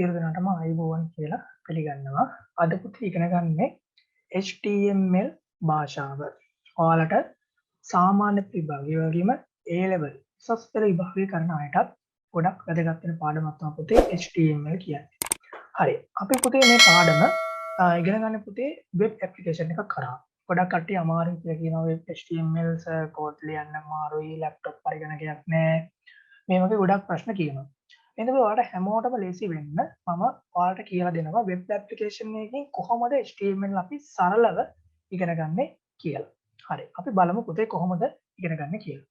ඉරදනටම අයිබෝවන් කියලා පිළිගන්නවා. අද පුතේ ඉගෙන ගන්නේ HTML භාෂාව. ඔයාලට සාමාන්‍ය විභාගය වගේම A level උසස් පෙළ විභාගය කරන අයටත් ගොඩක් වැදගත් වෙන පාඩමක් තමයි පුතේ HTML කියන්නේ. හරි. අපි පුතේ මේ පාඩම ඉගෙන ගන්න පුතේ වෙබ් ඇප්ලිකේෂන් එකක් කරා. ගොඩක් කට්ටිය අමාරුයි කියලා කියනවා වෙබ් HTML කෝඩ් ලියන්න අමාරුයි, ලැප්ටොප් පරිගණකයක් නැහැ. මේ වගේ ගොඩක් ප්‍රශ්න කියනවා. එතකොට ඔයාලට හැමෝටම ලේසි වෙන්න මම ඔයාලට කියලා දෙනවා වෙබ් ඇප්ලිකේෂන් එකකින් කොහොමද HTML අපි සරලව ඉගෙන ගන්න කියලා. හරි. අපි බලමු පුතේ කොහොමද ඉගෙන ගන්න කියලා.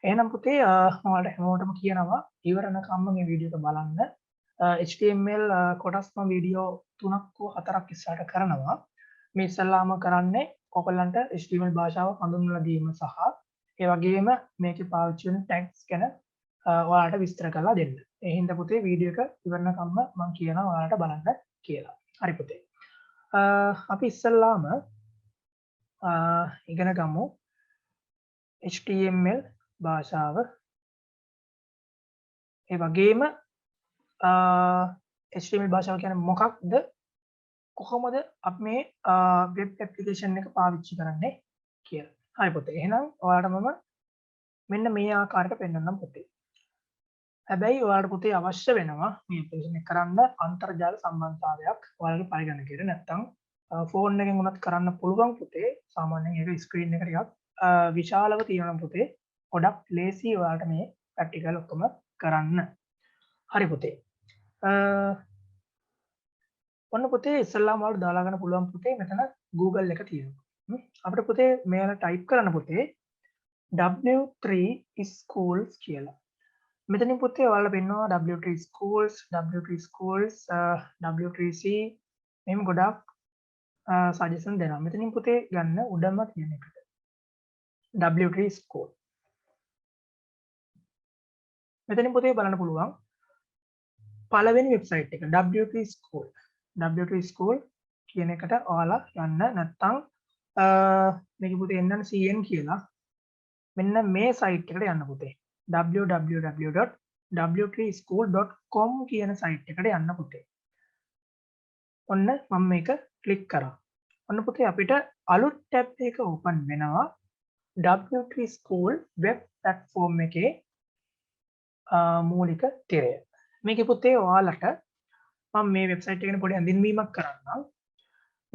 එහෙනම් පුතේ මම ඔයාලට හැමෝටම කියනවා ඉවරනකම්ම මේ වීඩියෝ එක බලන්න. HTML කොටස් මම වීඩියෝ 3ක් හෝ 4ක් ඉස්සරහට කරනවා. මේ ඉස්සල්ලාම කරන්නේ ඔයගලන්ට HTML භාෂාව හඳුන්වලා දීම සහ ඒ වගේම මේකේ පාවිච්චි වෙන ටැග්ස් ගැන ඔයාලට විස්තර කරලා දෙන්න. ඒ හින්දා පුතේ වීඩියෝ එක ඉවරනකම්ම මම කියනවා ඔයාලට බලන්න කියලා. හරි පුතේ. අපි ඉස්සල්ලාම ඉගෙන ගමු HTML භාෂාව. ඒ වගේම HTML භාෂාව කියන්නේ මොකක්ද? කොහොමද අපි මේ වෙබ් ඇප්ලිකේෂන් එක පාවිච්චි කරන්නේ කියලා. හරි පුතේ. එහෙනම් ඔයාලට මම මෙන්න මේ ආකාරයට පෙන්නන්නම් පුතේ. හැබැයි ඔයාලට පුතේ අවශ්‍ය වෙනවා මේ ඇප්ලිකේෂන් එක කරන්න අන්තර්ජාල සම්බන්ධතාවයක් ඔයාලගේ පරිගණකයට නැත්නම් ෆෝන් එකෙන් උනත් කරන්න පුළුවන් පුතේ. සාමාන්‍යයෙන් ඒක ස්ක්‍රීන් එක ටිකක් විශාලව තියෙනවා පුතේ. ගොඩක් ලේසි ඔයාලට මේ ප්‍රැක්ටිකල් ඔක්කොම කරන්න. හරි පුතේ. ඔන්න පුතේ ඉස්සල්ලාම ඔයාලට දාලා ගන්න පුළුවන් පුතේ මෙතන Google එක තියෙනවා. අපිට පුතේ මෙයාලා ටයිප් කරන්න පුතේ W3 schools කියලා. මෙතනින් පුතේ ඔයාලට පෙන්වනවා W3 schools, W3 schools, W3C මෙහෙම ගොඩක් සජෙෂන් දෙනවා. මෙතනින් පුතේ ගන්න උඩම තියෙන එකට. W3 school. මෙතනින් පුතේ බලන්න පුළුවන් පළවෙනි වෙබ්සයිට් එක W3 school. W3 school කියන එකට ඔයාලා යන්න නැත්නම් මේක පුතේ NNCN කියලා මෙන්න මේ සයිට් එකට යන්න පුතේ. www.w3school.com කියන සයිට් එකට යන්න පුතේ. ඔන්න මම මේක ක්ලික් කරා. ඔන්න පුතේ අපිට අලුත් ටැබ් එක ඕපන් වෙනවා W3 School වෙබ් ප්ලැට්ෆෝම් එකේ මූලික තිරය. මේකේ පුතේ ඔයාලට මම මේ වෙබ්සයිට් එක ගැන පොඩි හඳුන්වීමක් කරන්නම්.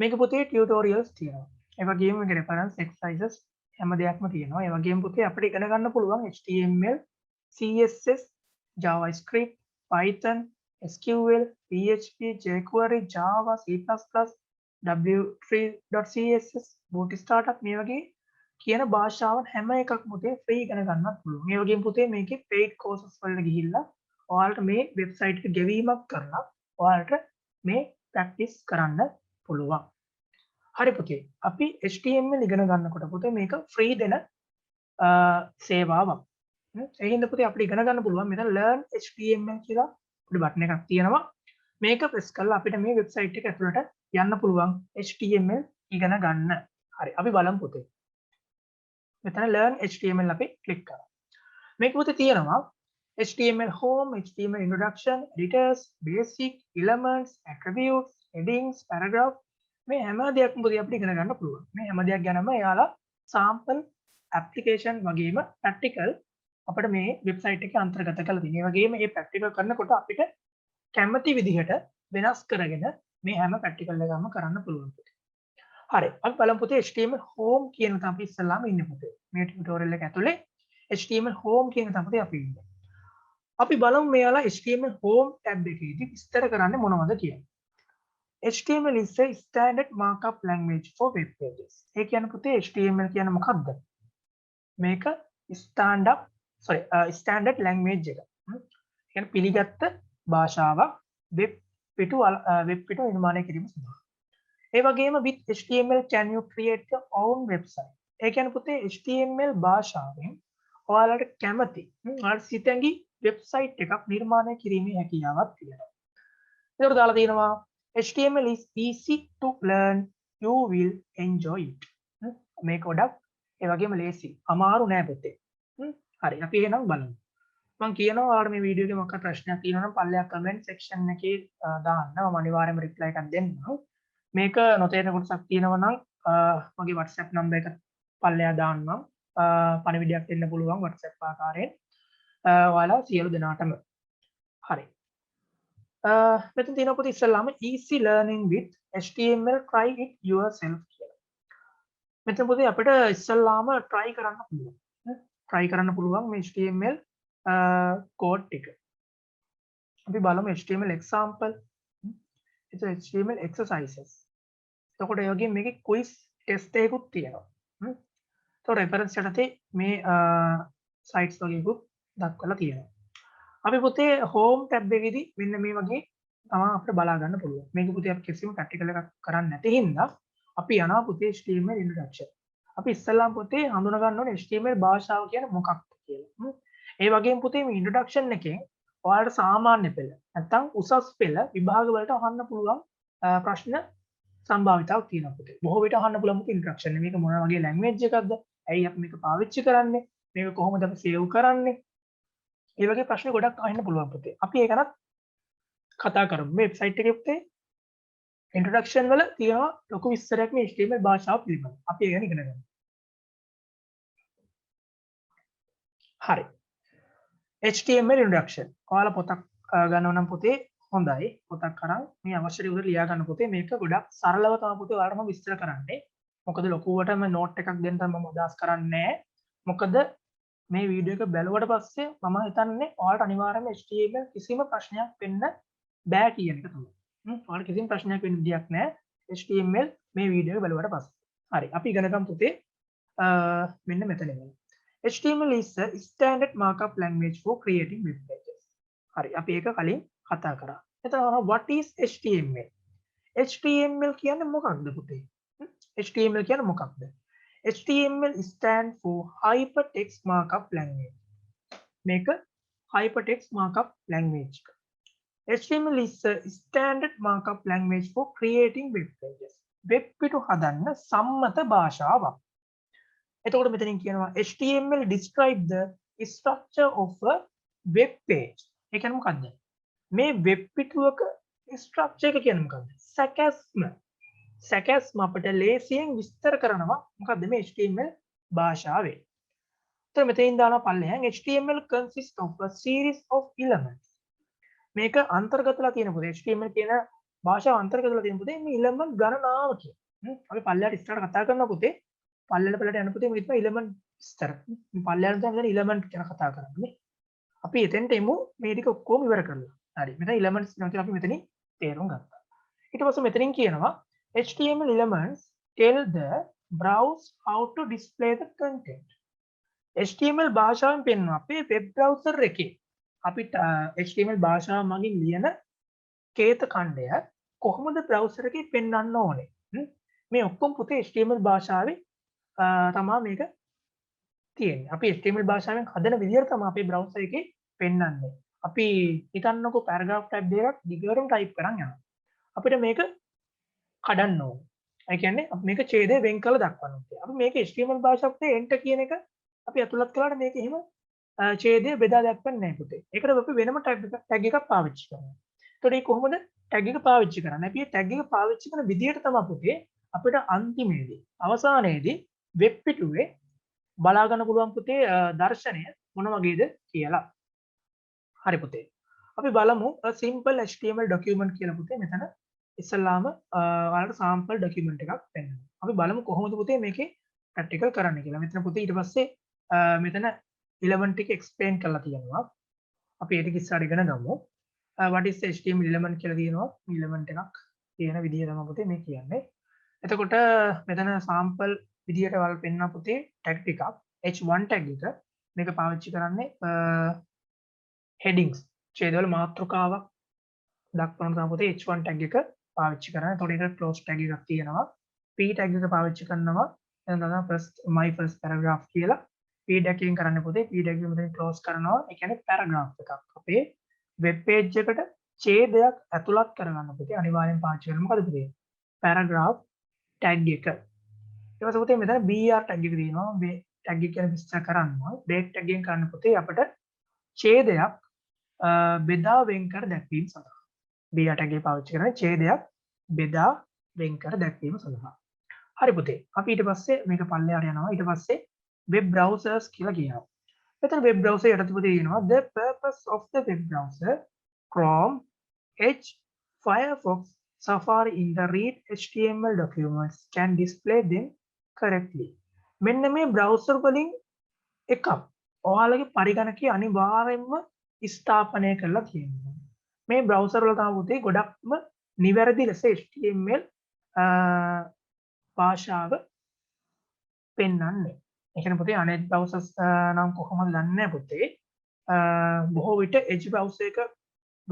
මේක පුතේ ටියුටෝරියල්ස් තියෙනවා. ඒ වගේම මේක රෙෆරන්ස් එක්සර්සයිසස් හැම දෙයක්ම තියෙනවා. ඒ වගේම පුතේ අපිට ඉගෙන ගන්න පුළුවන් HTML, CSS, JavaScript, Python, SQL, PHP, jQuery, Java, C++, W3.css, Bootstrap මේ වගේ කියන භාෂාවන් හැම එකක්ම පුතේ ෆ්‍රී ඉගෙන ගන්නත් පුළුවන්. ඒ වගේම පුතේ මේකේ paid courses වලට ගිහිල්ලා ඔයාලට මේ වෙබ්සයිට් එක ගෙවීමක් කරලා ඔයාලට මේ ප්‍රැක්ටිස් කරන්න පුළුවන්. හරි පුතේ. අපි HTML ඉගෙන ගන්නකොට පුතේ මේක ෆ්‍රී දෙන සේවාවක්. ඒ හින්දා පුතේ අපිට ඉගෙන ගන්න පුළුවන් මෙතන learn HTML කියලා පොඩි බටන් එකක් තියෙනවා. මේක ප්‍රෙස් කරලා අපිට මේ වෙබ්සයිට් එක ඇතුළට යන්න පුළුවන් HTML ඉගෙන ගන්න. හරි. අපි බලමු පුතේ. මෙතන learn HTML අපි ක්ලික් කරා. මේක පුතේ තියෙනවා HTML home, HTML introduction, editors, basic, elements, attributes, headings, paragraph මේ හැම දෙයක්ම පුතේ අපිට ඉගෙන ගන්න පුළුවන්. මේ හැම දෙයක් ගැනම එයාලා sample application වගේම practical අපිට මේ වෙබ්සයිට් එකේ අන්තර්ගත කරලා තියෙනවා. ඒ වගේම මේ practical කරනකොට අපිට කැමති විදිහට වෙනස් කරගෙන මේ හැම practical එකක්ම කරන්න පුළුවන් පුතේ. හරි. අපි බලමු පුතේ HTML home කියන එක අපි ඉස්සෙල්ලාම ඉන්නේ පුතේ. මේ ටියුටෝරියල් එක ඇතුලේ HTML home කියන එක තමයි අපි ඉන්නේ. අපි බලමු මෙයාලා HTML home tab එකේදී විස්තර කරන්නේ මොනවද කියලා. HTML is a standard markup language for web pages. ඒ කියන්නේ පුතේ HTML කියන්නේ මොකක්ද? මේක standard language එක. කියන්නේ පිළිගත්ත භාෂාවක් වෙබ් පිටු නිර්මාණය කිරීම සඳහා. ඒ වගේම with HTML can you create your own website. ඒ කියන්නේ පුතේ HTML භාෂාවෙන් ඔයාලට කැමති ඔයාලට සිතැඟි වෙබ්සයිට් එකක් නිර්මාණය කිරීමේ හැකියාවක් තියෙනවා. ඒකට දාලා තියෙනවා HTML is easy to learn, you will enjoy it. මේක ගොඩක් ඒ වගේම ලේසි. අමාරු නෑ පුතේ. හරි අපි එහෙනම් බලමු. මම කියනවා ඔයාලට මේ වීඩියෝ එකේ මොකක් ප්‍රශ්නයක් තියෙනවා නම් පල්ලෙහා කමෙන්ට් සෙක්ෂන් එකේ දාන්න මම අනිවාර්යයෙන්ම රිප්ලයි එකක් දෙන්නම්. මේක නොතේරෙන කොටසක් තියෙනවා නම් මගේ WhatsApp නම්බර් එක පල්ලෙහා දාන්නම්. පණිවිඩයක් දෙන්න පුළුවන් WhatsApp ආකාරයෙන්. ඔයාලා සියලු දෙනාටම. හරි. මෙතන තියෙන පොත ඉස්සල්ලාම easy learning with HTML try it yourself කියලා. මෙතන පොතේ අපිට ඉස්සල්ලාම try කරන්න පුළුවන්. try කරන්න පුළුවන් මේ HTML code ටික. අපි බලමු HTML example. එතකොට HTML exercises. එතකොට ඒ වගේ මේකේ quiz test එකකුත් තියෙනවා. එතකොට reference යටතේ මේ sites වගේකුත් දක්වලා තියෙනවා. අපි පුතේ home tab එකේදී මෙන්න මේ වගේ තමයි අපිට බලා ගන්න පුළුවන්. මේක පුතේ අපි කිසිම practical එකක් කරන්නේ නැති හින්දා අපි යනවා පුතේ HTML introduction. අපි ඉස්සෙල්ලාම පුතේ හඳුනා ගන්න ඕනේ HTML භාෂාව කියන්නේ මොකක්ද කියලා. ඒ වගේම පුතේ මේ introduction එකෙන් ඔයාලට සාමාන්‍ය පෙළ නැත්නම් උසස් පෙළ විභාග වලට අහන්න පුළුවන් ප්‍රශ්න සම්භාවිතාවක් තියෙනවා පුතේ. බොහෝ විට අහන්න පුළුවන් පුතේ introduction එක මේක මොන වගේ language එකක්ද? ඇයි අපි මේක පාවිච්චි කරන්නේ? මේක කොහොමද අපි save කරන්නේ? ඒ වගේ ප්‍රශ්න ගොඩක් අහන්න පුළුවන් පුතේ. අපි ඒක ගැනත් කතා කරමු. මේ වෙබ්සයිට් එකේ පුතේ introduction වල තියෙනවා ලොකු විස්තරයක් මේ HTML භාෂාව පිළිබඳව. අපි ඒක ගැන ඉගෙන ගමු. හරි. HTML introduction. ඔයාලා පොතක් ගන්නව නම් පුතේ හොඳයි. පොතක් අරන් මේ අවශ්‍ය දේ උඩ ලියා ගන්න පුතේ. මේක ගොඩක් සරලව තමයි පුතේ ඔයාලට මම විස්තර කරන්නේ. මොකද ලොකුවටම නෝට් එකක් දෙන්න මම අදහස් කරන්නේ නැහැ. මොකද මේ වීඩියෝ එක බැලුවට පස්සේ මම හිතන්නේ ඔයාලට අනිවාර්යයෙන්ම HTML කිසිම ප්‍රශ්නයක් වෙන්න බෑ කියන එක තමයි. ඔයාලට කිසිම ප්‍රශ්නයක් වෙන්න විදියක් නැහැ HTML මේ වීඩියෝ එක බැලුවට පස්සේ. හරි. අපි ඉගෙන ගමු පුතේ මෙන්න මෙතන ඉන්න. HTML is a standard markup language for creating web pages. හරි. අපි ඒක කලින් කතා කරා. එතන what is HTML? HTML කියන්නේ මොකක්ද පුතේ? HTML කියන්නේ මොකක්ද? HTML stand for hypertext markup language. මේක hypertext markup language. HTML is a standard markup language for creating web pages. web පිටු හදන්න සම්මත භාෂාවක්. එතකොට මෙතනින් කියනවා HTML describe the structure of a web page. ඒ කියන්නේ මොකද්ද? මේ වෙබ් පිටුවක structure එක කියන්නේ මොකද්ද? සැකැස්ම අපිට ලේසියෙන් විස්තර කරනවා මොකද්ද මේ HTML භාෂාවේ. එතකොට මෙතනින් දානවා පල්ලෙහාන් HTML consists of a series of elements. මේක අන්තර්ගතලා තියෙන පොතේ HTML කියන භාෂාව අන්තර්ගතලා තියෙන පොතේ මේ element ගණනාවකින්. අපි පල්ලෙහාට ඉස්සරහට කතා කරන පොතේ පල්ලෙහාට යන පොතේ මේක තමයි element විස්තර. පල්ලෙහාට දැන් element ගැන කතා කරන්නේ. අපි එතෙන්ට එමු මේ ටික ඔක්කොම ඉවර කරලා. හරි. මෙතන elements නැත්නම් අපි මෙතනින් තේරුම් ගත්තා. ඊට පස්සේ මෙතනින් කියනවා HTML elements tell the browse how to display the content. HTML භාෂාවෙන් පෙන්වනවා අපේ web browser එකේ අපිට HTML භාෂාව මගින් ලියන කේත ඛණ්ඩය කොහොමද browser එකේ පෙන්වන්න ඕනේ. මේ ඔක්කොම පුතේ HTML භාෂාවේ තමයි මේක තියෙන්නේ. අපි HTML භාෂාවෙන් හදන විදිහට තමයි අපේ browser එකේ පෙන්වන්නේ. අපි හිතන්නකො paragraph tab එකක් දිගටම type කරන් යනවා. අපිට මේක කඩන්න ඕනේ. ඒ කියන්නේ අපි මේක ඡේදය වෙන් කරලා දක්වන්න ඕනේ. අපි මේක HTML භාෂාවේ enter කියන එක අපි අතුලත් කළාට මේක එහෙම ඡේදය බෙදා දක්වන්නේ නැහැ පුතේ. ඒකට අපි වෙනම tag එකක් පාවිච්චි කරනවා. එතකොට මේ කොහොමද tag එක පාවිච්චි කරන්නේ? අපි tag එක පාවිච්චි කරන විදිහට තමයි පුතේ අපිට අන්තිමේදී අවසානයේදී වෙබ් පිටුවේ බලා ගන්න පුළුවන් පුතේ දර්ශනය මොන වගේද කියලා. හරි පුතේ. අපි බලමු simple HTML document කියලා පුතේ මෙතන ඉස්සල්ලාම ඔයාලට sample document එකක් පෙන්නනවා. අපි බලමු කොහොමද පුතේ මේකේ practical කරන්න කියලා. මෙතන පුතේ ඊට පස්සේ මෙතන element ටික explain කරලා තියෙනවා. අපි ඒක ඉස්සරහ ඉගෙන ගමු. what is HTML element කියලා තියෙනවා. element එකක් තියෙන විදිය තමයි පුතේ මේ කියන්නේ. එතකොට මෙතන sample විදියට ඔයාලට පෙන්නන පුතේ tag ටිකක් h1 tag එක මේක පාවිච්චි කරන්නේ headings ඡේදවල මාතෘකාවක් දක්වන තමයි පුතේ h1 tag එක පාවිච්චි කරන්නේ. එතකොට ඒකට close tag එකක් තියෙනවා. p tag එක පාවිච්චි කරනවා එතන තමයි first my first paragraph කියලා p tag එකෙන් කරන්නේ පුතේ p tag එක මෙතන close කරනවා. ඒ කියන්නේ paragraph එකක් අපේ web page එකට ඡේදයක් ඇතුළත් කරගන්න පුතේ අනිවාර්යෙන් පාවිච්චි කරනවා. මොකද පුතේ paragraph tag එක. ඊට පස්සේ පුතේ මෙතන br tag එක තියෙනවා. මේ tag එක ගැන විස්තර කරනවා. break tag එකෙන් කරන්න පුතේ අපිට ඡේදයක් බෙදා වෙන් කර දැක්වීම සඳහා. B8 ගේ පාවිච්චි කරන ඡේදයක් බෙදා වෙන් කර දැක්වීම සඳහා. හරි පුතේ. අපි ඊට පස්සේ මේක පල්ලෙහාට යනවා. ඊට පස්සේ web browsers කියලා කියනවා. මෙතන web browser යටතේ පුතේ කියනවා the purpose of the web browser Chrome, Edge, Firefox, Safari in the read HTML documents can display them correctly. මෙන්න මේ browser වලින් එකක් ඔයාලගේ පරිගණකයේ අනිවාර්යයෙන්ම ස්ථාපනය කරලා තියෙනවා. මේ browser වල තමයි පුතේ ගොඩක්ම නිවැරදි ලෙස HTML භාෂාව පෙන්වන්නේ. ඒ කියන්නේ පුතේ අනෙක් browsers නම් කොහොමද දන්නේ නැහැ පුතේ. බොහෝ විට Edge browser එක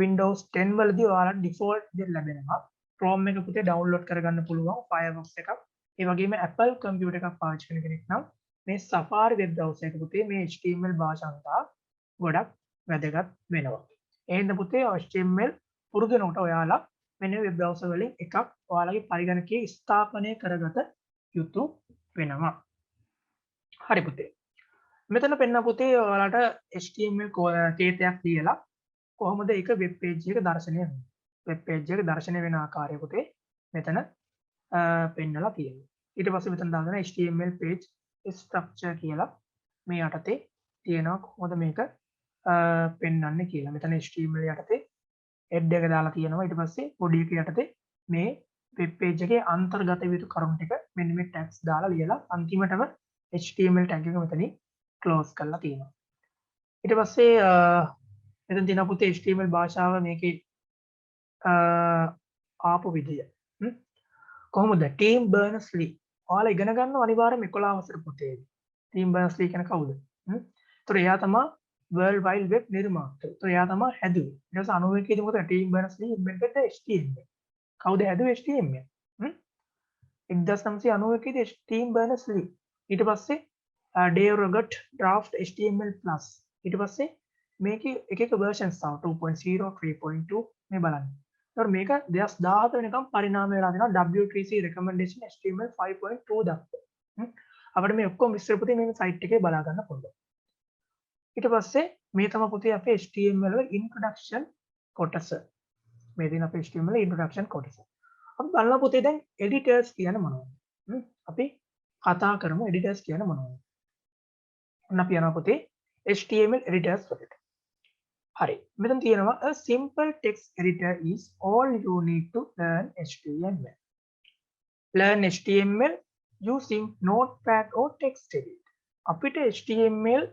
Windows 10 වලදී ඔයාලට default දෙයක් ලැබෙනවා. Chrome එක පුතේ download කරගන්න පුළුවන් Firefox එකක්. ඒ වගේම Apple computer එකක් පාවිච්චි කරන කෙනෙක් නම් මේ Safari web browser එක පුතේ මේ HTML භාෂාව සඳහා ගොඩක් වැදගත් වෙනවා. එහෙනම් පුතේ HTML පුරුදු වෙනකොට ඔයාලා මෙන්න web browser වලින් එකක් ඔයාලගේ පරිගණකයේ ස්ථාපනය කරගත යුතු වෙනවා. හරි පුතේ. මෙතන පෙන්න පුතේ ඔයාලට HTML කේතයක් ලියලා කොහොමද ඒක වෙබ් පේජ් එක දර්ශනය වෙන්නේ? වෙබ් පේජ් එක දර්ශනය වෙන ආකාරය පුතේ මෙතන පෙන්නලා තියෙනවා. ඊට පස්සේ මෙතන දාගෙන HTML page structure කියලා මේ යටතේ තියෙනවා කොහොමද මේක පෙන්වන්නේ කියලා. මෙතන HTML යටතේ head එක දාලා තියෙනවා. ඊට පස්සේ body එක යටතේ මේ වෙබ් පේජ් එකේ අන්තර්ගත යුතු කරුණු ටික මෙන්න මේ tags දාලා ලියලා අන්තිමටම HTML tag එක මෙතනින් close කරලා තියෙනවා. ඊට පස්සේ මෙතන තියෙන පුතේ HTML භාෂාව මේකේ ආපු විදිය. කොහොමද? ටීම් බර්නර්ස්-ලී. ඔයාලා ඉගෙන ගන්න අනිවාර්යයෙන්ම 11 වසර පුතේදී. ටීම් බර්නර්ස්-ලී කියන කවුද? ඒතර එයා තමයි World Wide Web නිර්මාතෘ. ඒතර එයා තමයි හැදුවේ. ඊට පස්සේ 91 දී මොකද ටීම් බර්නර්ස්-ලී invented HTML. කවුද හැදුවේ HTML? 1991 දී ටීම් බර්නර්ස්-ලී. ඊට පස්සේ Dave Rogert draft HTML+. ඊට පස්සේ මේකේ එක එක versions තව 2.0 3.2 මේ බලන්න. ඒතකොට මේක 2017 වෙනකම් පරිණාමය වෙලා තියෙනවා W3C recommendation HTML 5.2 දක්වා. අපිට මේ ඔක්කොම විස්තර පුතේ මේ site එකේ බලා ගන්න පුළුවන්. ඊට පස්සේ මේ තමයි පුතේ අපේ HTML වල introduction කොටස. මේ දින අපේ HTML introduction කොටස. අපි බලනවා පුතේ දැන් editors කියන්නේ මොනවද? අපි කතා කරමු editors කියන්නේ මොනවද? ඔන්න අපි යනවා පුතේ HTML editors වලට. හරි. මෙතන තියෙනවා a simple text editor is all you need to learn HTML. Learn HTML using Notepad or TextEdit. අපිට HTML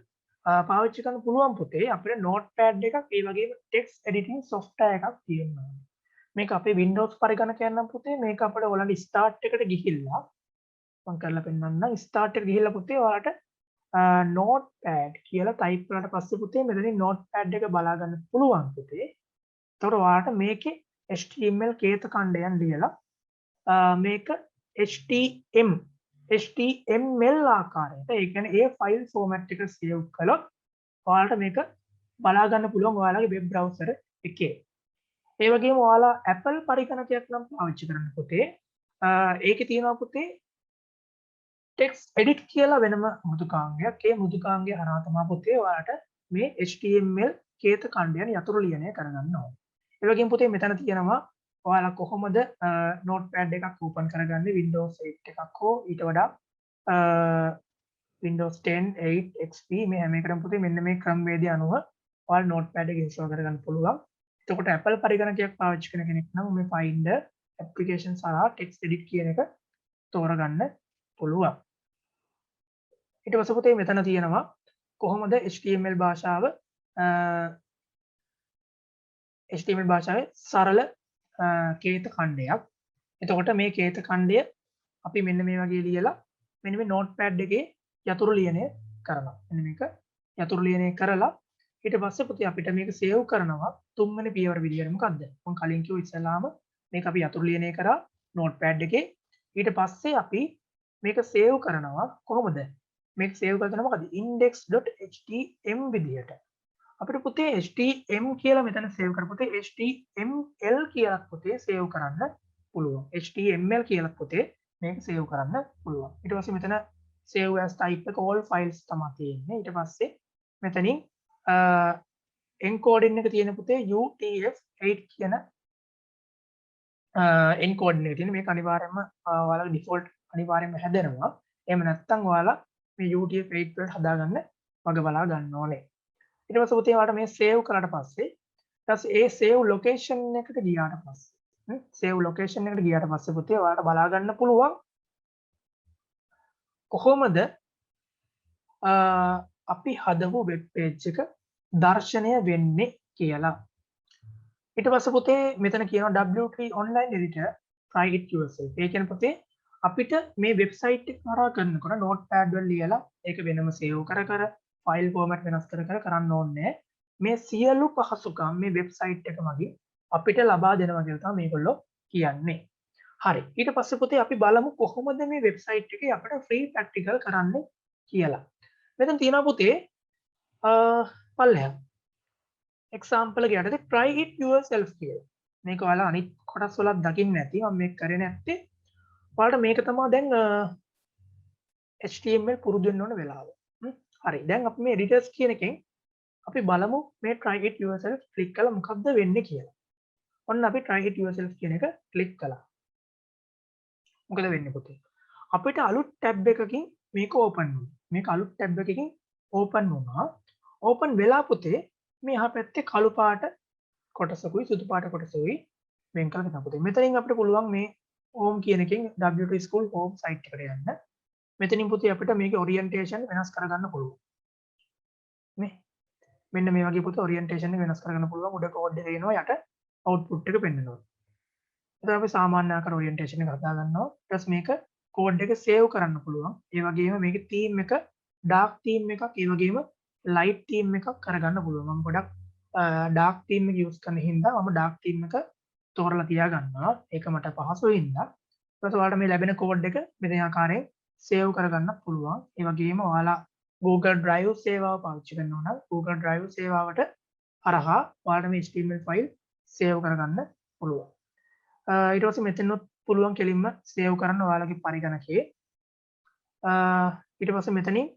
පාවිච්චි කරන්න පුළුවන් පුතේ අපිට Notepad එකක් ඒ වගේම text editing software එකක් තියෙනවා. මේක අපේ Windows පරිගණකයක් නම් පුතේ මේක අපිට ඔයාලගේ start එකට ගිහිල්ලා මම කරලා පෙන්නන්නම්. start එකට ගිහිල්ලා පුතේ ඔයාලට Notepad කියලා type කරාට පස්සේ පුතේ මෙතනින් Notepad එක බලා ගන්න පුළුවන් පුතේ. එතකොට ඔයාලට මේකේ HTML කේත ඛණ්ඩයන් ලියලා මේක HTML ආකාරයට ඒ කියන්නේ ඒ ෆයිල් ෆෝමැට් එක සේව් කළොත් ඔයාලට මේක බලා ගන්න පුළුවන් ඔයාලගේ වෙබ් බ්‍රවුසර් එකේ. ඒ වගේම ඔයාලා Apple පරිගණකයක් නම් පාවිච්චි කරන්න පුතේ ඒකේ තියෙනවා පුතේ text edit කියලා වෙනම මෘදුකාංගයක්. ඒ මෘදුකාංගය හරහා තමයි පුතේ ඔයාලට මේ HTML කේත ඛණ්ඩයන් යතුරු ලියනය කරගන්න ඕනේ. ඒ වගේම පුතේ මෙතන තියෙනවා ඔයාලා කොහොමද Notepad එකක් open කරගන්නේ Windows 8 එකක් හෝ ඊට වඩා Windows 10, 8, XP මේ හැම එකටම පුතේ මෙන්න මේ ක්‍රමවේදය අනුව ඔයාලා Notepad එක install කරගන්න පුළුවන්. එතකොට Apple පරිගණකයක් පාවිච්චි කරන කෙනෙක් නම් මේ Finder application සහ text edit කියන එක තෝරගන්න පුළුවන්. ඊට පස්සේ පුතේ මෙතන තියෙනවා කොහොමද HTML භාෂාවේ සරල කේත ඛණ්ඩයක්. එතකොට මේ කේත ඛණ්ඩය අපි මෙන්න මේ වගේ ලියලා මෙන්න මේ Notepad එකේ යතුරු ලියනය කරනවා. මෙන්න මේක යතුරු ලියනය කරලා ඊට පස්සේ පුතේ අපිට මේක සේව් කරනවා තුන්වෙනි පියවර විදියට. මොකද්ද? මම කලින් කිව්ව ඉස්සලාම මේක අපි යතුරු ලියනය කරා Notepad එකේ. ඊට පස්සේ අපි මේක සේව් කරනවා කොහොමද? මේක සේව් කරනවා මොකද? index.htm විදියට. අපිට පුතේ htm කියලා මෙතන සේව් කරලා පුතේ html කියලා පුතේ සේව් කරන්න පුළුවන්. html කියලා පුතේ මේක සේව් කරන්න පුළුවන්. ඊට පස්සේ මෙතන save as type එක all files තමයි තියෙන්නේ. ඊට පස්සේ මෙතනින් encoding එක තියෙන පුතේ UTF-8 කියන encoding එක තියෙන මේක අනිවාර්යයෙන්ම ඔයාලගේ default අනිවාර්යයෙන්ම හැදෙනවා. එහෙම නැත්නම් ඔයාලා මේ UTF-8 වලට හදාගන්න වග බලා ගන්න ඕනේ. ඊට පස්සේ පුතේ ඔයාලට මේ save කරලා පස්සේ ඒ save location එකට ගියාට පස්සේ save location එකට ගියාට පස්සේ පුතේ ඔයාලට බලා ගන්න පුළුවන් කොහොමද අපි හදපු වෙබ් පේජ් එක දර්ශනය වෙන්නේ කියලා. ඊට පස්සේ පුතේ මෙතන කියනවා W3 online editor try it yourself. ඒ කියන්නේ පුතේ අපිට මේ වෙබ්සයිට් එක හරහා කරනකොට notepad වල ලියලා ඒක වෙනම save කර ෆයිල් ෆෝමැට් වෙනස් කර කරන්න ඕනේ. මේ සියලු පහසුකම් මේ වෙබ්සයිට් එක මගින් අපිට ලබා දෙනවා කියලා තමයි මේගොල්ලෝ කියන්නේ. හරි. ඊට පස්සේ පුතේ අපි බලමු කොහොමද මේ වෙබ්සයිට් එකේ අපිට ෆ්‍රී ප්‍රැක්ටිකල් කරන්න කියලා. මෙතන තියෙනවා පුතේ පල්ලෙහා example එක යටතේ try it yourself කියලා. මේක ඔයාලා අනිත් කොටස් වලත් දකින්න ඇති. මම මේක කරේ නැත්තේ. ඔයාලට මේක තමයි දැන් HTML පුරුදු වෙන්න ඕන වෙලාව. හරි. දැන් අපි මේ editors කියන එකෙන් අපි බලමු මේ try it yourself ක්ලික් කළා මොකක්ද වෙන්නේ කියලා. ඔන්න අපි try it yourself කියන එක ක්ලික් කළා. මොකද වෙන්නේ පුතේ? අපිට අලුත් ටැබ් එකකින් මේක ඕපන් වුණා. මේක අලුත් ටැබ් එකකින් ඕපන් වුණා. ඕපන් වෙලා පුතේ මේ අහ පැත්තේ කළු පාට කොටසකුයි සුදු පාට කොටසකුයි වෙන් කරලා තියෙනවා පුතේ. මෙතනින් අපිට පුළුවන් මේ home කියන එකෙන් W2 school home site එකට යන්න. මෙතනින් පුතේ අපිට මේකේ orientation වෙනස් කරගන්න පුළුවන්. නේ? මෙන්න මේ වගේ පුතේ orientation එක වෙනස් කරගන්න පුළුවන්. උඩ කෝඩ් එක එනවා යට output එක පෙන්නනවා. එතකොට අපි සාමාන්‍ය ආකාර orientation එක හදා ගන්නවා. ඊට මේක කෝඩ් එක save කරන්න පුළුවන්. ඒ වගේම මේකේ theme එක dark theme එකක් ඒ වගේම light theme එකක් කරගන්න පුළුවන්. මම ගොඩක් dark theme එක use කරන හින්දා මම dark theme එක තෝරලා තියා ගන්නවා. ඒක මට පහසුයි හින්දා. ඊට පස්සේ ඔයාලට මේ ලැබෙන කෝඩ් එක මෙතන ආකාරයෙන් save කරගන්න පුළුවන්. ඒ වගේම ඔයාලා Google Drive සේවාව පාවිච්චි කරනවා නම් Google Drive සේවාවට හරහා ඔයාලට මේ HTML ෆයිල් save කරගන්න පුළුවන්. ඊට පස්සේ මෙතනොත් පුළුවන් කෙලින්ම save කරන්න ඔයාලගේ පරිගණකයේ. ඊට පස්සේ මෙතනින්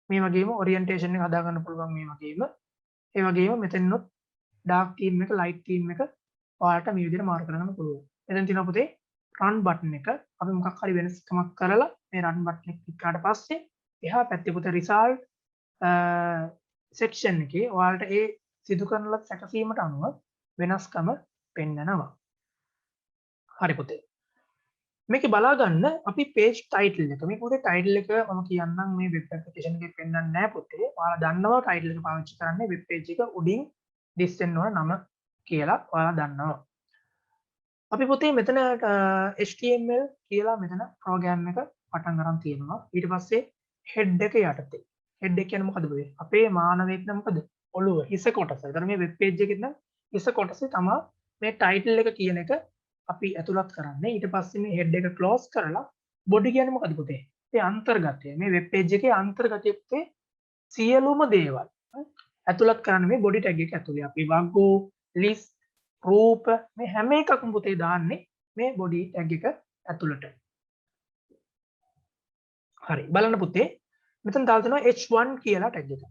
මේ වගේම orientation එක හදා ගන්න පුළුවන් මේ වගේම. ඒ වගේම මෙතනොත් dark theme එක light theme එක ඔයාලට මේ විදිහට මාරු කරගන්න පුළුවන්. එතෙන් තියෙනවා පුතේ run button එක. අපි මොකක් හරි වෙනස්කමක් කරලා මේ run button එක ක්ලික් කරාට පස්සේ එහා පැත්තේ පුතේ result section එකේ ඔයාලට ඒ සිදු කරන ලද සැකසීමට අනුව වෙනස්කම පෙන්නනවා. හරි පුතේ. මේක බලා ගන්න අපි page title එක. මේ පුතේ title එක මම කියන්නම් මේ web application එකේ පෙන්නන්නේ නැහැ පුතේ. ඔයාලා දන්නවා title එක පාවිච්චි කරන්නේ web page එක උඩින් diss වෙන්න ඕන නම කියලා ඔයාලා දන්නවා. අපි පුතේ මෙතන HTML කියලා මෙතන program එක පටන් ගන්න තියෙනවා. ඊට පස්සේ head එක යටතේ. head එක කියන්නේ මොකද පුතේ? අපේ මානවයෙක් නම් මොකද? ඔළුව හිස කොටස. ඒතර මේ web page එකේ නම් හිස කොටසේ තමයි මේ title එක කියන එක අපි ඇතුළත් කරන්නේ. ඊට පස්සේ මේ head එක close කරලා body කියන්නේ මොකද පුතේ? මේ අන්තර්ගතය. මේ web page එකේ අන්තර්ගතය පුතේ සියලුම දේවල් ඇතුළත් කරන්නේ මේ body tag එක ඇතුලේ. අපි වගු, list, රූප මේ හැම එකක්ම පුතේ දාන්නේ මේ body tag එක ඇතුළට. හරි. බලන්න පුතේ. මෙතන දාලා තියෙනවා h1 කියලා tag එක.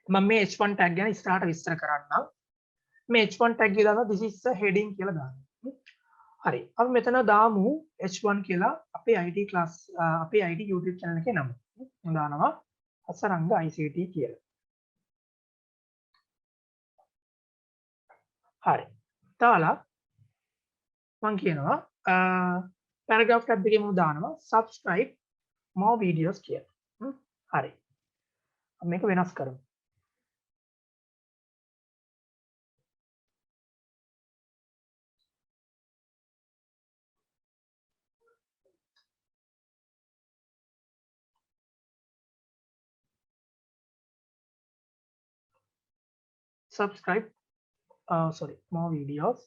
මම මේ h1 tag ගැන ඉස්සරහට විස්තර කරන්නම්. මේ h1 tag එක දානවා this is a heading කියලා දානවා. හරි. අපි මෙතන දාමු h1 කියලා අපේ IT class අපේ IT YouTube channel එකේ නම. මම දානවා අසරංග ICT කියලා. හරි. දාලා මම කියනවා paragraph tab එකේ මම දානවා subscribe more videos කියලා. හරි. අපි මේක වෙනස් කරමු. subscribe sorry more videos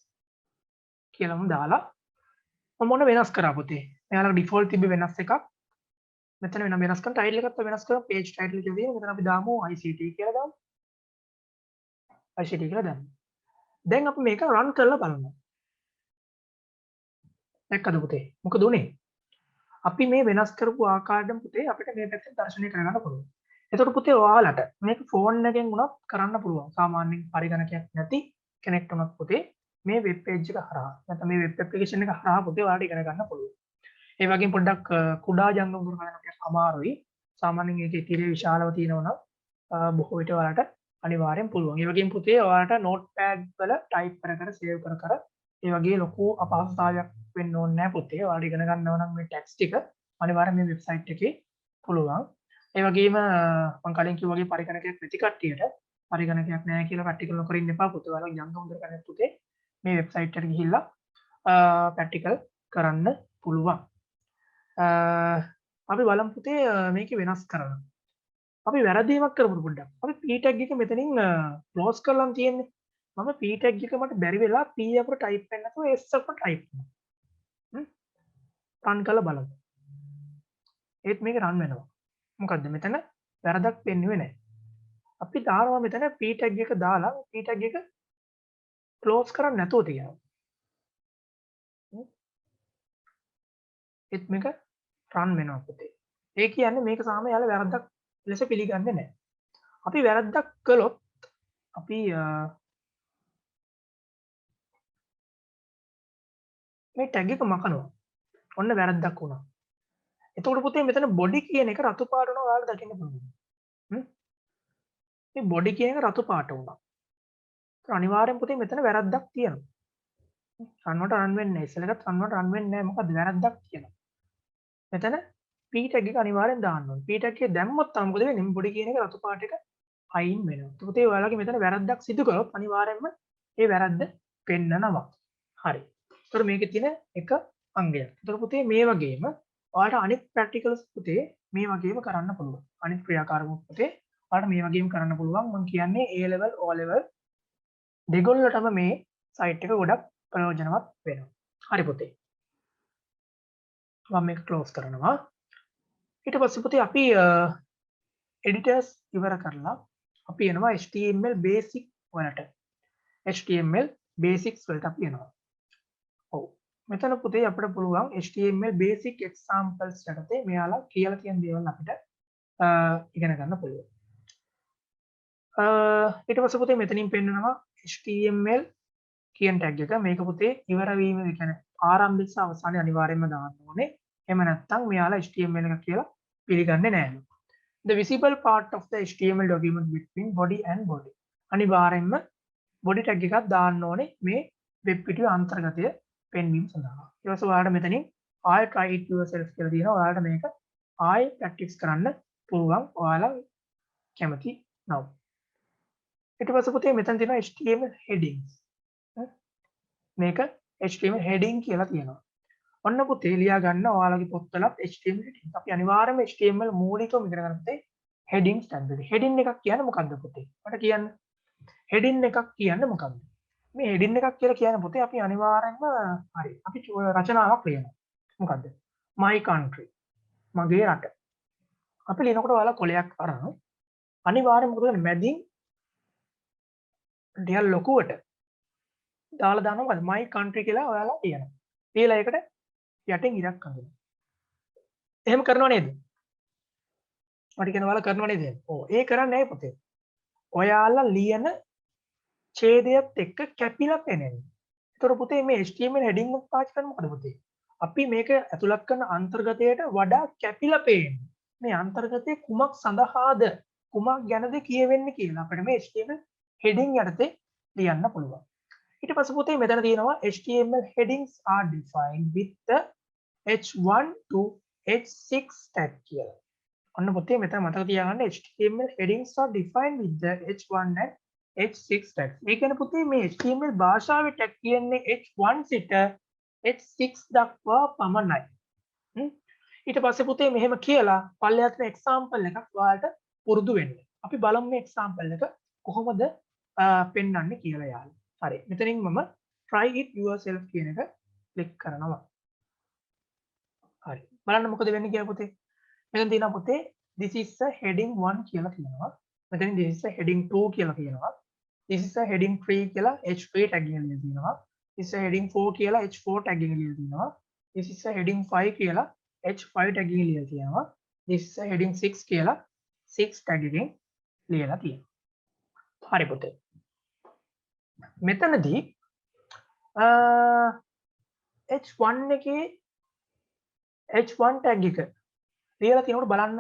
කියලා මම දාලා මම මොන වෙනස් කරා පුතේ. මෙයාලා default තිබ්බ වෙනස් එකක්. මෙතන වෙනස් කරන title එකත් වෙනස් කරමු. page title එක විදිහට මෙතන අපි දාමු ICT කියලා දාමු. ICT කියලා දාමු. දැන් අපි මේක run කරලා බලමු. දැක්කද පුතේ? මොකද උනේ? අපි මේ වෙනස් කරපු ආකාරයෙන් පුතේ අපිට මේ පැත්තෙන් දර්ශනය කරගන්න පුළුවන්. එතකොට පුතේ ඔයාලට මේක ෆෝන් එකෙන් වුණත් කරන්න පුළුවන්. සාමාන්‍යයෙන් පරිගණකයක් නැති කෙනෙක්ට උනත් පුතේ මේ වෙබ් පේජ් එක හරහා නැත්නම් මේ වෙබ් ඇප්ලිකේෂන් එක හරහා පුතේ ඔයාලට ඉගෙන ගන්න පුළුවන්. ඒ වගේම පොඩ්ඩක් කුඩා ජංගම දුරකථනයක් අමාරුයි. සාමාන්‍යයෙන් ඒකේ තිරේ විශාලව තියෙනවා නම් බොහෝ විට ඔයාලට අනිවාර්යෙන් පුළුවන්. ඒ වගේම පුතේ ඔයාලට නෝට් පෑඩ් වල ටයිප් කර කර සේව් කර කර ඒ වගේ ලොකු අපහසුතාවයක් වෙන්න ඕනේ නැහැ පුතේ. ඔයාලට ඉගෙන ගන්නව නම් මේ ටෙක්ස්ට් ටික අනිවාර්යෙන් මේ වෙබ්සයිට් එකේ පුළුවන්. ඒ වගේම මම කලින් කිව්වා වගේ පරිගණකයක් නැති කට්ටියට පරිගණකයක් නැහැ කියලා ප්‍රැක්ටිකල් නොකර ඉන්න එපා පුතේ. ඔයාලා ජංගම දුරකථනයක් පුතේ මේ වෙබ්සයිට් එකට ගිහිල්ලා ප්‍රැක්ටිකල් කරන්න පුළුවන්. අපි බලමු පුතේ මේකේ වෙනස් කරලා. අපි වැරදීමක් කරමු පොඩ්ඩක්. අපි p tag එක මෙතනින් ක්ලෝස් කරලා තියෙන්නේ. මම p tag එක මට බැරි වෙලා p අපර ටයිප් වෙන්න නැතුව s අපර ටයිප් කරනවා. රන් කරලා බලමු. ඒත් මේක රන් වෙනවා. මොකද්ද මෙතන වැරදක් පෙන්වුවේ නැහැ. අපි දානවා මෙතන p tag එක දාලා p tag එක ක්ලෝස් කරන්න නැතුව තියනවා. ඒත් මේක රන් වෙනවා පුතේ. ඒ කියන්නේ මේක සාම යාල වැරද්දක් ලෙස පිළිගන්නේ නැහැ. අපි වැරද්දක් කළොත් අපි මේ ටැග් එක මකනවා. ඔන්න වැරද්දක් වුණා. එතකොට පුතේ මෙතන බොඩි කියන එක රතු පාට වෙනවා ඔයාලට දකින්න පුළුවන්. මේ බොඩි කියන එක රතු පාට වුණා. ඒක අනිවාර්යෙන් පුතේ මෙතන වැරද්දක් තියෙනවා. රන්වට රන් වෙන්නේ නැහැ. ඉස්සෙල්ලකට රන්වට රන් වෙන්නේ නැහැ. මොකද වැරද්දක් තියෙනවා. මෙතන p tag එක අනිවාර්යෙන් දාන්න ඕනේ. p tag එක දැම්මොත් තමයි මොකද වෙන්නේ? මේ බොඩි කියන එක රතු පාට එක අයින් වෙනවා. පුතේ ඔයාලගේ මෙතන වැරද්දක් සිදු කළොත් අනිවාර්යෙන්ම ඒ වැරද්ද පෙන්නනවා. හරි. ඒතර මේකේ තියෙන එක අංගයක්. ඒතර පුතේ මේ වගේම ඔයාලට අනිත් ප්‍රැක්ටිකල්ස් පුතේ මේ වගේම කරන්න පුළුවන්. අනිත් ක්‍රියාකාරකම් පුතේ ඔයාලට මේ වගේම කරන්න පුළුවන්. මම කියන්නේ A level O level දෙගොල්ලටම මේ සයිට් එක ගොඩක් ප්‍රයෝජනවත් වෙනවා. හරි පුතේ. මම මේක ක්ලෝස් කරනවා. ඊට පස්සේ පුතේ අපි editors ඉවර කරලා අපි එනවා HTML basic වලට. HTML basics වලට අපි එනවා. ඔව්. මෙතන පුතේ අපිට පුළුවන් HTML basic examples යටතේ මෙයාලා කියලා තියෙන දේවල් අපිට ඉගෙන ගන්න පුළුවන්. ඊට පස්සේ පුතේ මෙතනින් පෙන්නනවා HTML කියන tag එක. මේක පුතේ ඉවර වීම ඒ කියන්නේ ආරම්භය සහ අවසානය අනිවාර්යයෙන්ම දාන්න ඕනේ. එහෙම නැත්නම් මෙයාලා HTML එක කියලා පිළිගන්නේ නැහැ. The visible part of the HTML document between body and body. අනිවාර්යයෙන්ම body tag එකක් දාන්න ඕනේ මේ වෙබ් පිටුවේ අන්තර්ගතය පෙන්වීම සඳහා. ඊට පස්සේ ඔයාලට මෙතනින් ආයෙ try it yourself කියලා තියෙනවා. ඔයාලට මේක ආයෙ ප්‍රැක්ටිස් කරන්න පුළුවන්. ඔයාලා කැමති නම්. ඊට පස්සේ පුතේ මෙතන තියෙනවා HTML headings. මේක HTML heading කියලා තියෙනවා. ඔන්න පුතේ ලියා ගන්න ඔයාලගේ පොත්වලත් HTML headings. අපි අනිවාර්යයෙන්ම HTML මූලිකවම ඉගෙන ගන්න පුතේ headings standard. heading එකක් කියන්නේ මොකක්ද පුතේ? මට කියන්න. heading එකක් කියන්නේ මොකක්ද? මේ heading එකක් කියලා කියන්නේ පුතේ අපි අනිවාර්යයෙන්ම හරි. අපි රචනාවක් ලියනවා. මොකද්ද? my country. මගේ රට. අපි ලියනකොට ඔයාලා කොලයක් අරන් අනිවාර්යයෙන්ම මොකද කරන්නේ? මැදින් ඩියල් ලොකුවට දාලා දානවා මොකද? my country කියලා ඔයාලා ලියනවා. ඊළඟ එකට යටින් ඉරක් අඳිනවා. එහෙම කරනව නේද? මට කියන ඔයාලා කරනව නේද? ඔව්. ඒ කරන්නේ නැහැ පුතේ. ඔයාලා ලියන ඡේදයත් එක්ක කැපිලා පෙනෙන්නේ. ඒතර පුතේ මේ HTML heading එක පාවිච්චි කරන්නේ මොකද පුතේ? අපි මේක ඇතුළත් කරන අන්තර්ගතයට වඩා කැපිලා පේන්නේ. මේ අන්තර්ගතය කුමක් සඳහාද? කුමක් ගැනද කියවෙන්නේ කියලා අපිට මේ HTML heading යටතේ ලියන්න පුළුවන්. ඊට පස්සේ පුතේ මෙතන තියෙනවා HTML headings are defined with the H1 to H6 tag කියලා. ඔන්න පුතේ මෙතන මතක තියාගන්න HTML headings are defined with the H1 and H6 tags. මේ කියන්නේ පුතේ මේ HTML භාෂාවේ tag කියන්නේ H1 සිට H6 දක්වා පමණයි. ඊට පස්සේ පුතේ මෙහෙම කියලා පල්ලෙහාට example එකක් ඔයාලට පුරුදු වෙන්න. අපි බලමු මේ example එක කොහොමද පෙන්වන්නේ කියලා යාළුවා. හරි. මෙතනින් මම try it yourself කියන එක ක්ලික් කරනවා. හරි. බලන්න මොකද වෙන්නේ කියලා පුතේ. මෙතන තියෙනවා පුතේ this is a heading 1 කියලා කියනවා. මෙතනින් this is a heading 2 කියලා කියනවා. this is a heading 3 කියලා H3 tag එකක් ලියලා තියෙනවා. this is a heading 4 කියලා H4 tag එකක් ලියලා තියෙනවා. this is a heading 5 කියලා H5 tag එකක් ලියලා තියෙනවා. this is a heading 6 කියලා 6 ටැග් එකෙන් ලියලා තියෙනවා. හරි පුතේ. මෙතනදී H1 එකේ H1 ටැග් එක ලියලා තියෙනකොට බලන්න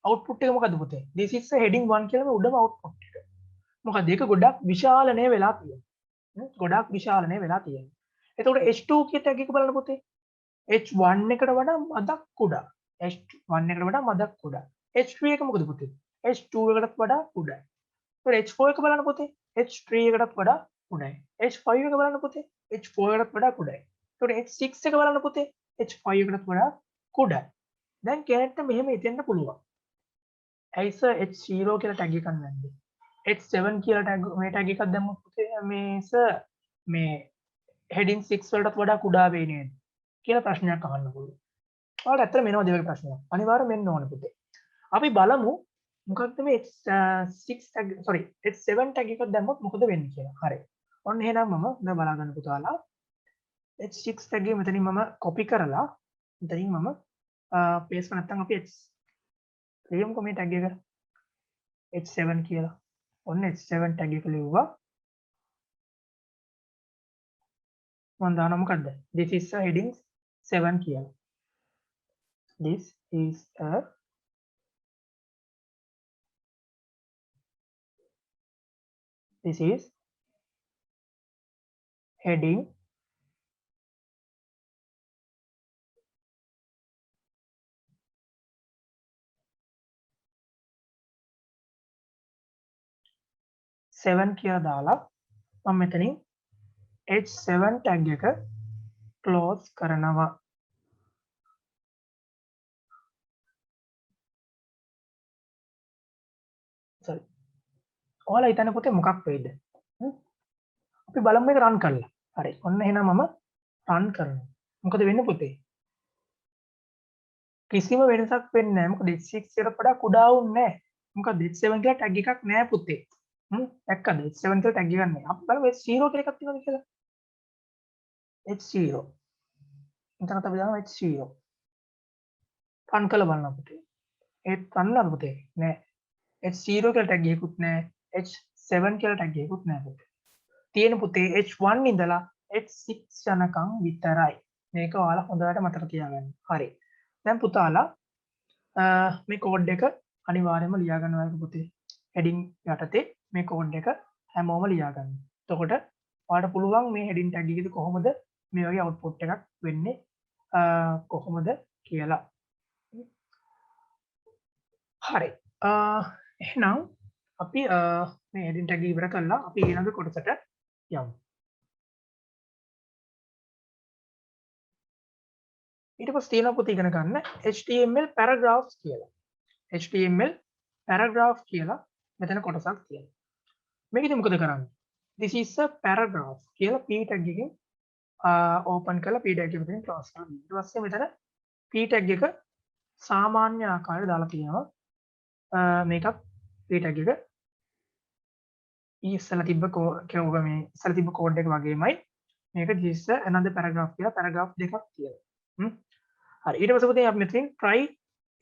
output එක මොකද පුතේ? this is a heading 1 කියලා මේ උඩම output එක. මොකද ඒක ගොඩක් විශාලනේ වෙලා තියෙනවා. ගොඩක් විශාලනේ වෙලා තියෙනවා. එතකොට H2 කිය ටැග් එක බලන්න පුතේ. H1 එකට වඩා මදක් කුඩා. H1 එකට වඩා මදක් කුඩා. H3 එක මොකද පුතේ? H2 එකටත් වඩා කුඩායි. එතකොට H4 එක බලන්න පුතේ. H3 එකටත් වඩා කුඩායි. H5 එක බලන්න පුතේ. H4 එකටත් වඩා කුඩායි. එතකොට H6 එක බලන්න පුතේ. H5 එකටත් වඩා කුඩායි. දැන් කෙනෙක්ට මෙහෙම හිතෙන්න පුළුවන්. ඇයි සර් H0 කියලා ටැග් එකක් නැද්ද? H7 කියලා ටැග් මේ ටැග් එකක් දැම්මොත් පුතේ මේ සර් මේ heading 6 වලටත් වඩා කුඩා වෙයි නේද? කියලා ප්‍රශ්නයක් අහන්න පුළුවන්. ඔයාලට ඇත්තට මෙනවා දෙවල් ප්‍රශ්නයක්. අනිවාර්යෙන් මෙන්න ඕනේ පුතේ. අපි බලමු මොකක්ද මේ H6 tag sorry H7 tag එකක් දැම්මොත් මොකද වෙන්නේ කියලා. හරි. ඔන්න එහෙනම් මම දැන් බලා ගන්න පුතාලා H6 ටැග් එක මෙතනින් මම copy කරලා මෙතනින් මම paste කරා නැත්නම් අපි ලියමුකෝ මේ ටැග් එක H7 කියලා. ඔන්න H7 ටැග් එක ලිව්වා. මම දානවා මොකද්ද? this is a heading 7 කියලා. this is a this is heading 7 කියලා දාලා මම මෙතනින් H7 ටැග් එක ක්ලෝස් කරනවා. sorry. ඔයාලා හිතන්න පුතේ මොකක් වෙයිද? අපි බලමු මේක රන් කරලා. හරි. ඔන්න එහෙනම් මම රන් කරනවා. මොකද වෙන්නේ පුතේ? කිසිම වෙනසක් වෙන්නේ නැහැ. මොකද H6 එකට වඩා කුඩා වුන්නේ නැහැ. මොකද H7 කියලා ටැග් එකක් නැහැ පුතේ. දැක්කද? H7 කියලා ටැග් එකක් නැහැ. අපි බලමු H0 කියලා එකක් තියෙනවද කියලා. H0. මෙතන අපි දානවා H0. රන් කරලා බලන්න පුතේ. ඒත් රන් කරලා පුතේ නෑ. H0 කියලා ටැග් එකකුත් නෑ. H7 කියලා ටැග් එකකුත් නෑ පුතේ. තියෙන පුතේ H1 ඉඳලා H6 යනකම් විතරයි. මේක ඔයාලා හොඳට මතක තියාගන්න. හරි. දැන් පුතාලා මේ කෝඩ් එක අනිවාර්යයෙන්ම ලියා ගන්න ඕනේ පුතේ. heading යටතේ මේ කෝඩ් එක හැමෝම ලියා ගන්න. එතකොට ඔයාලට පුළුවන් මේ heading tag එකේදී කොහොමද මේ වගේ output එකක් වෙන්නේ කොහොමද කියලා. හරි. එහෙනම් අපි මේ heading tag ඉවර කරලා අපි ඊළඟ කොටසට යමු. ඊට පස්සේ තියෙනවා පුතේ ඉගෙන ගන්න HTML paragraphs කියලා. HTML paragraph කියලා මෙතන කොටසක් තියෙනවා. මේකෙදි මොකද කරන්නේ? This is a paragraph කියලා p tag එකෙන් open කරලා p tag එක මෙතනින් close කරනවා. ඊට පස්සේ මෙතන p tag එක සාමාන්‍ය ආකාරයට දාලා තියෙනවා. මේකත් p tag එක ඉස්සලා තිබ්බ මේ ඉස්සලා තිබ්බ කෝඩ් එක වගේමයි මේක this is another paragraph කියලා paragraph දෙකක් තියෙනවා. හරි ඊට පස්සේ පුතේ අපි මෙතනින් try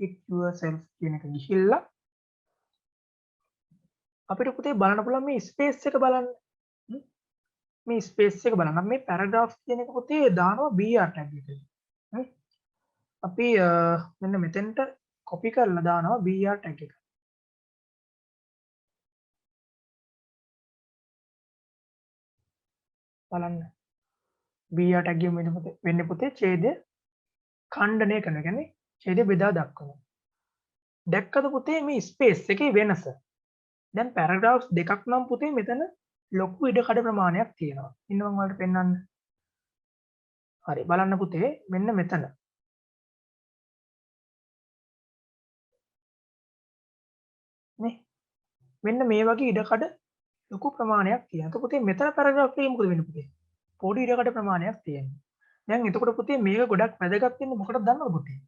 it yourself කියන එක ගිහිල්ලා අපිට පුතේ බලන්න පුළුවන් මේ ස්පේස් එක බලන්න. මේ ස්පේස් එක බලන්න. මේ paragraph කියන එක පුතේ දානවා br tag එකට. අපි මෙන්න මෙතෙන්ට copy කරලා දානවා br tag එක. බලන්න. br tag එක වෙන්නේ පුතේ ඡේදය ඛණ්ඩනය කරන. කියන්නේ ඡේදය බෙදා දක්වනවා. දැක්කද පුතේ මේ ස්පේස් එකේ වෙනස? දැන් paragraphs දෙකක් නම් පුතේ මෙතන ලොකු ඉඩකඩ ප්‍රමාණයක් තියෙනවා. ඉන්න මම ඔයාලට පෙන්නන්න. හරි බලන්න පුතේ මෙන්න මෙතන. නේ මෙන්න මේ වගේ ඉඩකඩ ලොකු ප්‍රමාණයක් තියෙනවා. එතකොට පුතේ මෙතන paragraph එකේ මොකද වෙන්නේ පුතේ? පොඩි ඉඩකඩ ප්‍රමාණයක් තියෙනවා. දැන් එතකොට පුතේ මේක ගොඩක් වැදගත් වෙන්නේ මොකටද දන්නවද පුතේ?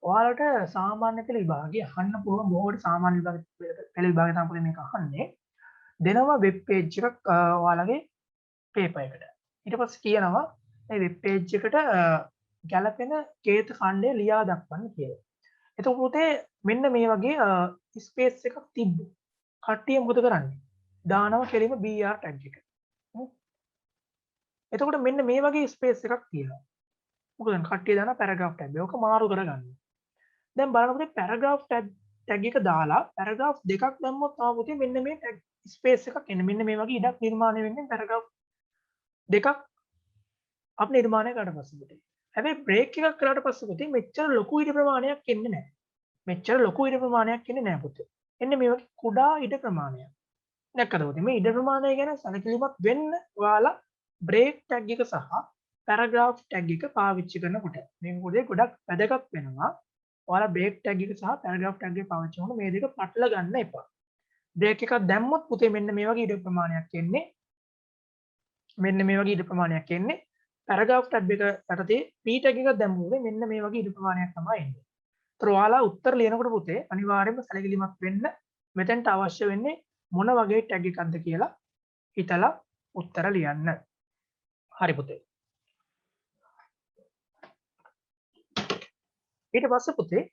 ඔයාලට සාමාන්‍ය පෙළ විභාගයේ අහන්න පුළුවන් බොහෝට සාමාන්‍ය පෙළ විභාගය තමයි පුතේ මේක අහන්නේ. දෙනවා වෙබ් පේජ් එකක් ඔයාලගේ පේපර් එකට. ඊට පස්සේ කියනවා මේ වෙබ් පේජ් එකට ගැලපෙන කේත ඛණ්ඩය ලියා දක්වන්න කියලා. එතකොට පුතේ මෙන්න මේ වගේ ස්පේස් එකක් තිබ්බොත් කට්ටිය මොකද කරන්නේ? දානවා කෙලින්ම BR ටැග් එක. එතකොට මෙන්න මේ වගේ ස්පේස් එකක් තියෙනවා. මොකද කට්ටිය දාන පැරග්‍රාෆ් ටැග් එක. ඕක මාරු කරගන්න. දැන් බලන්න පුතේ පැරග්‍රාෆ් ටැග් එක දාලා පැරග්‍රාෆ් දෙකක් දැම්මොත් ආව පුතේ මෙන්න මේ ටැග් ස්පේස් එකක් එන්නේ. මෙන්න මේ වගේ ඉඩක් නිර්මාණය වෙන්නේ පැරග්‍රාෆ් දෙකක් අප නිර්මාණය කරලා පස්සේ පුතේ. හැබැයි බ්‍රේක් එකක් කළාට පස්සේ පුතේ මෙච්චර ලොකු ඉඩ ප්‍රමාණයක් එන්නේ නැහැ. මෙච්චර ලොකු ඉඩ ප්‍රමාණයක් එන්නේ නැහැ පුතේ. එන්නේ මේ වගේ කුඩා ඉඩ ප්‍රමාණයක්. දැක්කද පුතේ? මේ ඉඩ ප්‍රමාණය ගැන සැලකිලිමත් වෙන්න ඔයාලා බ්‍රේක් ටැග් එක සහ පැරග්‍රාෆ් ටැග් එක පාවිච්චි කරනකොට මේ පුතේ ගොඩක් වැදගත් වෙනවා. ඔයාලා බ්‍රේක් ටැග් එක සහ පැරග්‍රාෆ් ටැග් එක පාවිච්චි කරනකොට මේ දෙක පටල ගන්න එපා. බ්‍රේක් එකක් දැම්මොත් පුතේ මෙන්න මේ වගේ ඉඩ ප්‍රමාණයක් එන්නේ. මෙන්න මේ වගේ ඉඩ ප්‍රමාණයක් එන්නේ. පැරග්‍රාෆ් ටැග් එක යටතේ p ටැග් එකක් දැම්මොත් මෙන්න මේ වගේ ඉඩ ප්‍රමාණයක් තමයි එන්නේ. ඒතර ඔයාලා උත්තර ලියනකොට පුතේ අනිවාර්යයෙන්ම සැලකිලිමත් වෙන්න මෙතෙන්ට අවශ්‍ය වෙන්නේ මොන වගේ ටැග් එකක්ද කියලා හිතලා උත්තර ලියන්න. හරි පුතේ. ඊට පස්සේ පුතේ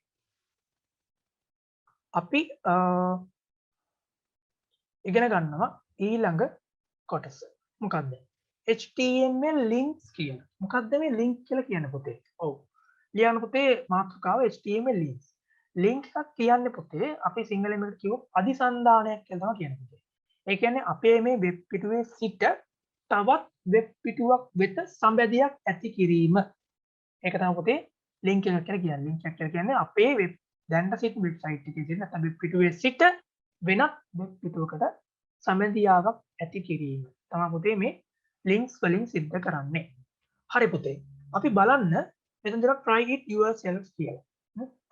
අපි ඉගෙන ගන්නවා ඊළඟ කොටස. මොකද්ද? HTML links කියන. මොකද්ද මේ link කියලා කියන්නේ පුතේ? ඔව්. ලියන්න පුතේ මාතෘකාව HTML links. link එකක් කියන්නේ පුතේ අපි සිංහලෙන් මේකට කියවොත් අදිසන්ධානයක් කියලා තමයි කියන්නේ පුතේ. ඒ කියන්නේ අපේ මේ වෙබ් පිටුවේ සිට තවත් වෙබ් පිටුවක් වෙත සම්බැදියක් ඇති කිරීම. ඒක තමයි පුතේ link එකක් කියලා කියන්නේ. link එකක් කියලා කියන්නේ අපේ වෙබ් දැනට සිට වෙබ්සයිට් එකේ තියෙන නැත්නම් වෙබ් පිටුවේ සිට වෙනත් වෙබ් පිටුවකට සම්බන්ධියාවක් ඇති කිරීම. තමයි පුතේ මේ links වලින් සිද්ධ කරන්නේ. හරි පුතේ. අපි බලන්න මෙතන දෙනවා try it yourself කියලා.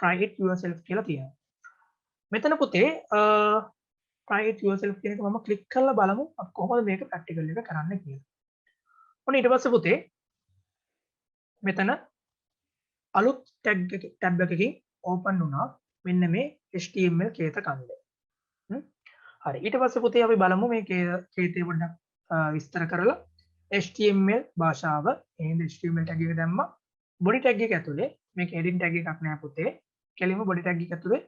try it yourself කියලා තියෙනවා. මෙතන පුතේ try it yourself කියන එක මම ක්ලික් කරලා බලමු අපි කොහොමද මේක ප්‍රැක්ටිකල් එක කරන්න කියලා. ඔන්න ඊට පස්සේ පුතේ මෙතන අලුත් ටැබ් එකකින් ඕපන් වුණා මෙන්න මේ HTML කේත කන්දේ. හරි ඊට පස්සේ පුතේ අපි බලමු මේ කේතේ පොඩ්ඩක් විස්තර කරලා HTML භාෂාව එහෙනම් HTML ටැග් එක දැම්මා body tag එක ඇතුලේ මේක heading tag එකක් නෑ පුතේ කෙලින්ම body tag එක ඇතුලේ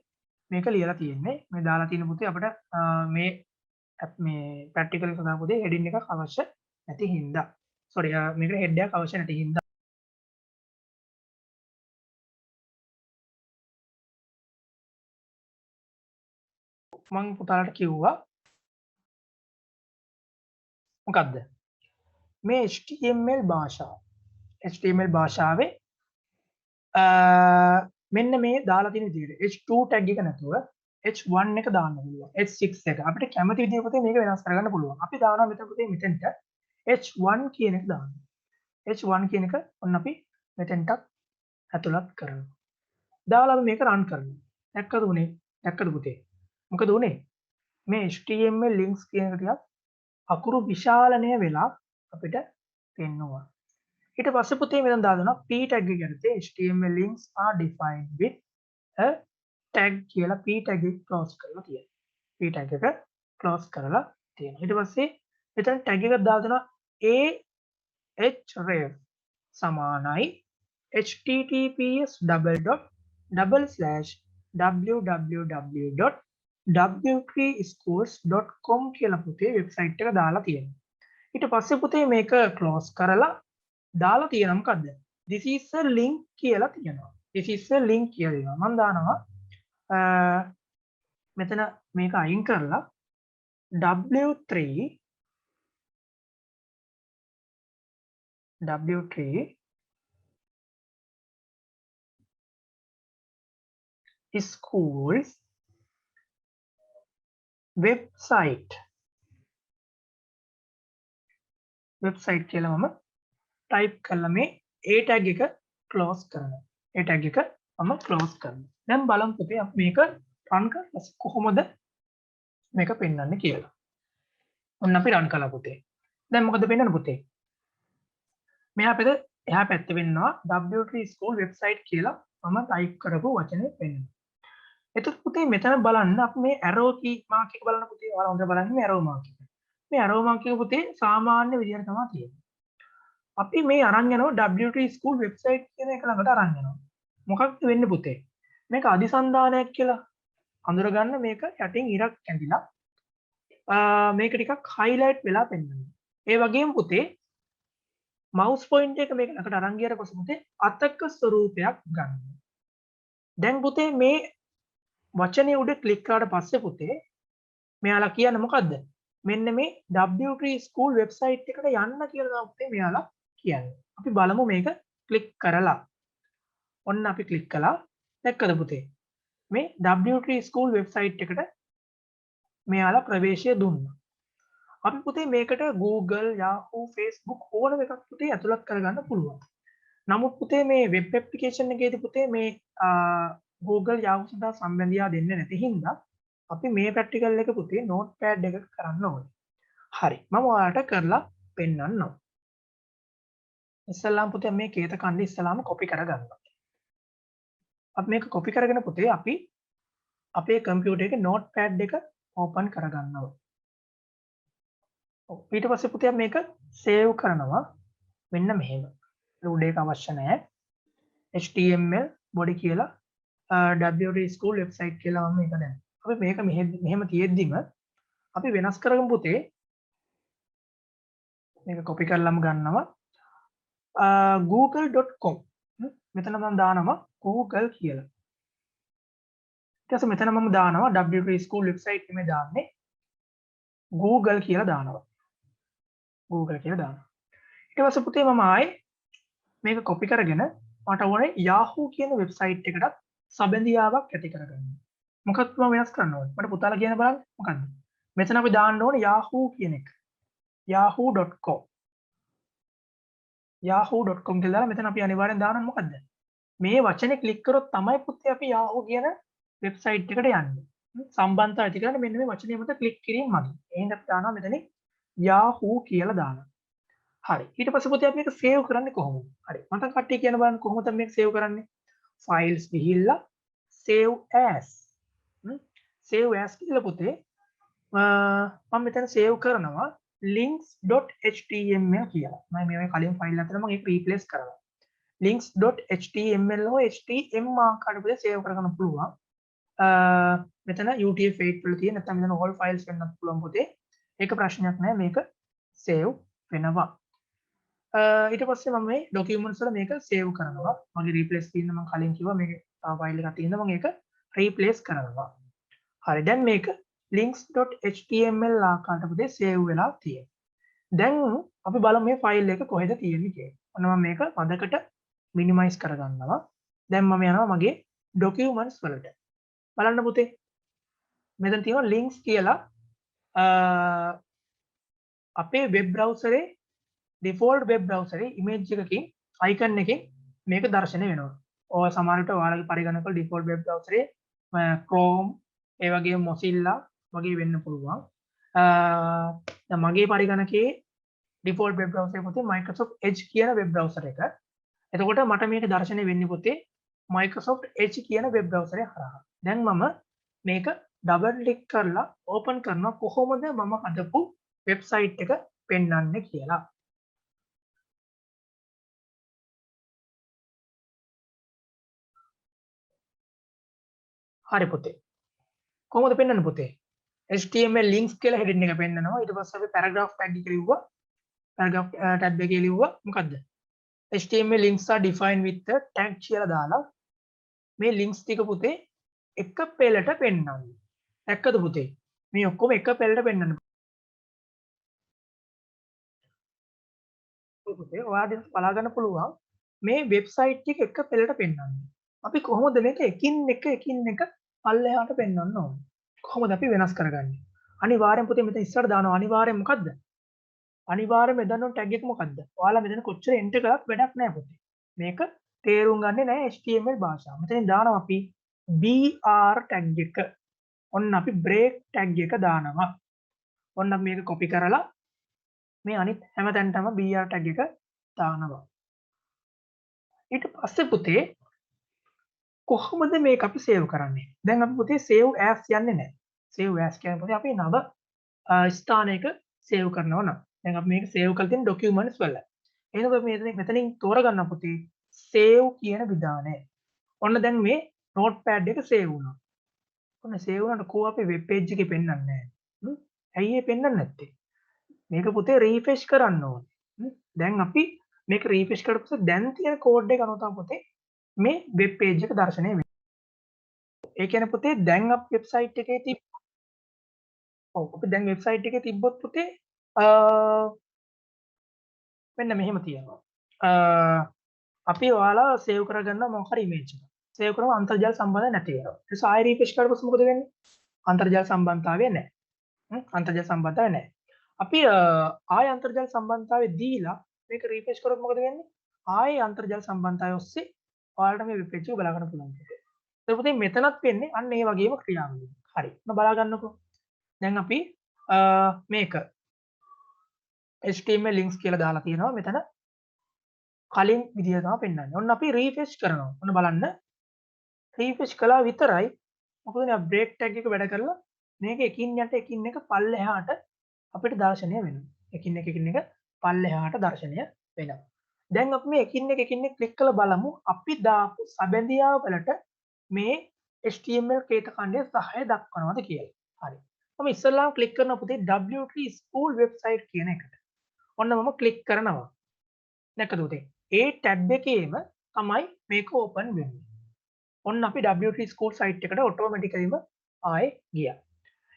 මේක ලියලා තියෙන්නේ මේ දාලා තියෙන පුතේ අපිට මේ practical එක සඳහා පුතේ heading එකක් අවශ්‍ය නැති හින්දා sorry මේකට head එකක් අවශ්‍ය නැති හින්දා මම පුතාලට කිව්වා මොකද්ද මේ HTML භාෂාවේ මෙන්න මේ දාලා තියෙන විදිහට H2 tag එක නැතුව H1 එක දාන්න පුළුවන් H6 එක අපිට කැමති විදිහට පුතේ මේක වෙනස් කරගන්න පුළුවන් අපි දානවා මෙතන පුතේ මෙතෙන්ට H1 කියන එක දාන්න H1 කියන එක ඔන්න අපි මෙතෙන්ට ඇතුළත් කරනවා දාලා අපි මේක රන් කරනවා දැක්කද පුතේ මොකද උනේ මේ HTML links කියන එක ටිකක් අකුරු විශාලණය වෙලා අපිට පෙන්නවා ඊට පස්සේ පුතේ මෙතන දානවා p tag එක යටතේ HTML links are defined with a tag කියලා p tag එක close කරලා තියෙනවා p tag එක close කරලා තියෙනවා ඊට පස්සේ මෙතන tag එකක් දානවා ahref සමානයි https://www.w3schools.com කියලා පුතේ වෙබ්සයිට් එක දාලා තියෙනවා ඊට පස්සේ පුතේ මේක close කරලා දාලා තියෙනවා මොකද්ද this is a link කියලා තියෙනවා this is a link කියලා දෙනවා මම දානවා මෙතන මේක අයින් කරලා w3 schools website කියලා මම type කරලා මේ a tag එක close කරනවා a tag එක මම close කරනවා දැන් බලමු පුතේ අපි මේක run කරලා කොහොමද මේක පෙන්වන්නේ කියලා ඔන්න අපි run කළා පුතේ දැන් මොකද පෙන්වන්නේ පුතේ මෙහා පැත්තේ වෙන්නවා w3 school website කියලා මම type කරපු වචනේ පෙන්වනවා එතකොට පුතේ මෙතන බලන්න අපි මේ arrow key mark එක බලන්න පුතේ ඔයාලා හොඳට බලන්න මේ arrow mark එක මේ arrow mark එක පුතේ සාමාන්‍ය විදිහට තමයි තියෙන්නේ අපි මේ අරන් යනවා W3 school website කියන එක ළඟට අරන් යනවා. මොකක්ද වෙන්නේ පුතේ? මේක අදිසන්ධානයක් කියලා අඳුරගන්න මේක යටින් ඉරක් ඇඳිලා මේක ටිකක් හයිලයිට් වෙලා පෙන්වනවා. ඒ වගේම පුතේ මවුස් පොයින්ටර් එක මේක ළඟට අරන් ගියට පස්සේ පුතේ අතක ස්වරූපයක් ගන්න. දැන් පුතේ මේ වචනේ උඩ ක්ලික් කරාට පස්සේ පුතේ මෙයාලා කියන්නේ මොකද්ද? මෙන්න මේ W3 school වෙබ්සයිට් එකට යන්න කියලා තමයි පුතේ මෙයාලා කියන්නේ. අපි බලමු මේක ක්ලික් කරලා. ඔන්න අපි ක්ලික් කළා. දැක්කද පුතේ? මේ W3 school වෙබ්සයිට් එකට මෙයාලා ප්‍රවේශය දුන්නා. අපි පුතේ මේකට Google, Yahoo, Facebook ඕනම එකක් පුතේ ඇතුළත් කරගන්න පුළුවන්. නමුත් පුතේ මේ වෙබ් ඇප්ලිකේෂන් එකේදී පුතේ මේ Google, Yahoo සඳහා සම්බන්ධියා දෙන්නේ නැති හින්දා අපි මේ ප්‍රැක්ටිකල් එක පුතේ නෝට්පෑඩ් එකක කරන්න ඕනේ. හරි. මම ඔයාලට කරලා පෙන්නන්නම්. ඉස්සෙල්ලාම පුතේ මේ කේත කණ්ඩ ඉස්සෙල්ලාම කොපි කරගන්නවා. අපි මේක කොපි කරගෙන පුතේ අපි අපේ කම්පියුටර් එකේ නෝට්පෑඩ් එක ඕපන් කරගන්නවා. ඊට පස්සේ පුතේ මේක සේව් කරනවා මෙන්න මෙහෙම. රූඩ් එක අවශ්‍ය නැහැ. HTML body කියලා W3 school website කියලා මම මේක දැන්. අපි මේක මෙහෙම තියෙද්දිම අපි වෙනස් කරගමු පුතේ. මේක කොපි කරලාම ගන්නවා. google.com මෙතන මම දානවා Google කියලා. ඊට පස්සේ මෙතන මම දානවා W3 school website එකේ දාන්නේ Google කියලා දානවා. Google කියලා දානවා. ඊට පස්සේ පුතේ මම ආයේ මේක කොපි කරගෙන මට ඕනේ Yahoo කියන වෙබ්සයිට් එකකට සබැඳියාවක් ඇති කරගන්න. මොකක්ද මම වෙනස් කරන්න ඕනේ? මට පුතාලා කියන බලන්න මොකද්ද? මෙතන අපි දාන්න ඕනේ Yahoo කියන එක. yahoo.com yahoo.com කියලා දාලා මෙතන අපි අනිවාර්යෙන් දාන්න මොකද්ද? මේ වචනේ ක්ලික් කරොත් තමයි පුතේ අපි Yahoo කියන වෙබ්සයිට් එකට යන්නේ. සම්බන්ධතාවය ඇති කරන්න මෙන්න මේ වචනේ මත ක්ලික් කිරීම මගින්. එහෙනම් අපි දානවා මෙතන Yahoo කියලා දානවා. හරි. ඊට පස්සේ පුතේ අපි මේක සේව් කරන්නේ කොහොමද? හරි. මට කට්ටිය කියන බලන්න කොහොමද මේක සේව් කරන්නේ? files ගිහිල්ලා save as. save as කියලා පුතේ මම මෙතන save කරනවා links.html කියලා. මම මේ කලින් ෆයිල් අතර මම ඒක රීප්ලේස් කරනවා. links.html හෝ htm ආකාරයට පුතේ save කරගන්න පුළුවන්. මෙතන UTF-8 වල තියෙන නැත්නම් මෙතන all files වෙන්නත් පුළුවන් පුතේ. ඒක ප්‍රශ්නයක් නෑ මේක save වෙනවා. ඊට පස්සේ මම මේ ඩොකියුමන්ට්ස් වල මේක සේව් කරනවා. මගේ රීප්ලේස් තියෙන මම කලින් කිව්වා මේක ෆයිල් එකක් තියෙනවා මම ඒක රීප්ලේස් කරනවා. හරි දැන් මේක links.html ආකාරයට පුතේ සේව් වෙලා තියෙනවා. දැන් අපි බලමු මේ ෆයිල් එක කොහෙද තියෙන්නේ කියලා. ඔන්න මම මේක මදකට මිනිමයිස් කරගන්නවා. දැන් මම යනවා මගේ ඩොකියුමන්ට්ස් වලට. බලන්න පුතේ. මෙතන තියෙනවා links කියලා අපේ web බ්‍රවුසරේ default web browser image එකකින් icon එකකින් මේක දැర్శණය වෙනවා. ඔය සමහරවිට ඔයාලගේ පරිගණක වල default web browser Chrome ඒ වගේම Mozilla වගේ වෙන්න පුළුවන්. දැන් මගේ පරිගණකයේ default web browser එක පුතේ Microsoft Edge කියන web browser එක. එතකොට මට මේක දැర్శණය වෙන්නේ පුතේ Microsoft Edge කියන web browser එක හරහා. දැන් මම මේක double click කරලා open කරනවා කොහොමද මම හදපු website එක පෙන්වන්නේ කියලා. හරි පුතේ. කොහොමද පෙන්වන්නේ පුතේ? HTML links කියලා heading එක පෙන්නනවා. ඊට පස්සේ අපි paragraph tag එක ලිව්වා. paragraph tab එකේ ලිව්වා මොකද්ද? HTML links are defined with the tag කියලා දාලා මේ links ටික පුතේ එක පෙළට පෙන්වන්නේ. දැක්කද පුතේ? මේ ඔක්කොම එක පෙළට පෙන්වන්නේ. පුතේ ඔයාලට බලා ගන්න පුළුවන් මේ වෙබ්සයිට් එක එක පෙළට පෙන්වන්නේ. අපි කොහොමද මේක එකින් එක පල්ලෙහාට පෙන්වන්න ඕනේ? කොහොමද අපි වෙනස් කරගන්නේ? අනිවාර්යෙන් පුතේ මෙතන ඉස්සරහට දානවා අනිවාර්යෙන් මොකද්ද? අනිවාර්යෙන් මෙතන ටැග් එක මොකද්ද? ඔයාලා මෙතන කොච්චර එන්ටර් කරත් වැඩක් නැහැ පුතේ. මේක තේරුම් ගන්නේ නැහැ HTML භාෂාව. මෙතනින් දානවා අපි BR ටැග් එක. ඔන්න අපි break ටැග් එක දානවා. ඔන්න අපි මේක කොපි කරලා මේ අනිත් හැම තැනටම BR ටැග් එක දානවා. ඊට පස්සේ පුතේ කොහොමද මේක අපි සේව් කරන්නේ? දැන් අපි පුතේ save as යන්නේ නැහැ. save as කියන්නේ පුතේ අපි නව ස්ථානයක සේව් කරනවා නම්. දැන් අපි මේක සේව් කරලා තියෙන documents වල. එහෙනම් අපි මෙතනින් තෝරගන්න පුතේ save කියන විධානය. ඔන්න දැන් මේ නෝට්පෑඩ් එක සේව් වුණා. ඔන්න සේව් වුණාට කෝ අපේ වෙබ් පේජ් එකේ පෙන්වන්නේ නැහැ. ඇයි ඒ පෙන්වන්නේ නැත්තේ? මේක පුතේ රීෆ්‍රෙෂ් කරන්න ඕනේ. දැන් අපි මේක රීෆ්‍රෙෂ් කරලා පස්සේ දැන් තියෙන කෝඩ් එක අනුව තමයි පුතේ මේ වෙබ් පේජ් එක දැర్శණය වෙන්නේ. ඒ කියන්නේ පුතේ දැන් අපි වෙබ්සයිට් එකේ අපි දැන් වෙබ්සයිට් එකේ තිබ්බොත් පුතේ මෙන්න මෙහෙම තියෙනවා. අපි ඔයාලා සේව් කරගන්න මොකක් හරි ඉමේජ් එකක්. සේව් කරාම අන්තර්ජාල සම්බන්ධය නැති වෙනවා. ඊට පස්සේ ආයෙ රීෆ්‍රෙෂ් කරලා පස්සේ මොකද වෙන්නේ? අන්තර්ජාල සම්බන්ධතාවය නැහැ. අන්තර්ජාල සම්බන්ධතාවය නැහැ. අපි ආයෙ අන්තර්ජාල සම්බන්ධතාවය දීලා මේක රීෆ්‍රෙෂ් කරොත් මොකද වෙන්නේ? ආයෙ අන්තර්ජාල සම්බන්ධතාවය ඔස්සේ ඔයාලට මේ වෙබ් පේජ් එක බලා ගන්න පුළුවන්. ඒක පුතේ මෙතනත් වෙන්නේ අන්න ඒ වගේම ක්‍රියාවලියක්. හරි. ඔන්න බලා ගන්නකෝ. දැන් අපි මේක HTML links කියලා දාලා තියෙනවා මෙතන. කලින් විදිය තමයි පෙන්වන්නේ. ඔන්න අපි රීෆ්‍රෙෂ් කරනවා. ඔන්න බලන්න. රීෆ්‍රෙෂ් කළා විතරයි මොකද නේ බ්‍රේක් ටැග් එක වැඩ කරලා මේක එකින් යට එකින් එක පල්ලෙහාට අපිට දර්ශනය වෙනවා. එකින් එක පල්ලෙහාට දර්ශනය වෙනවා. දැන් අපි මේ එකින් එක ක්ලික් කරලා බලමු අපි දාපු සබැඳියාව වලට මේ HTML කේත ඛණ්ඩය සහාය දක්වනවද කියලා. හරි. මම ඉස්සෙල්ලාම ක්ලික් කරනවා පුතේ W3 school website කියන එකට. ඔන්න මම ක්ලික් කරනවා. දැක්කද පුතේ? ඒ ටැබ් එකේම තමයි මේක ඕපන් වෙන්නේ. ඔන්න අපි W3 school site එකට ඔටෝමැටිකලිම ආයේ ගියා.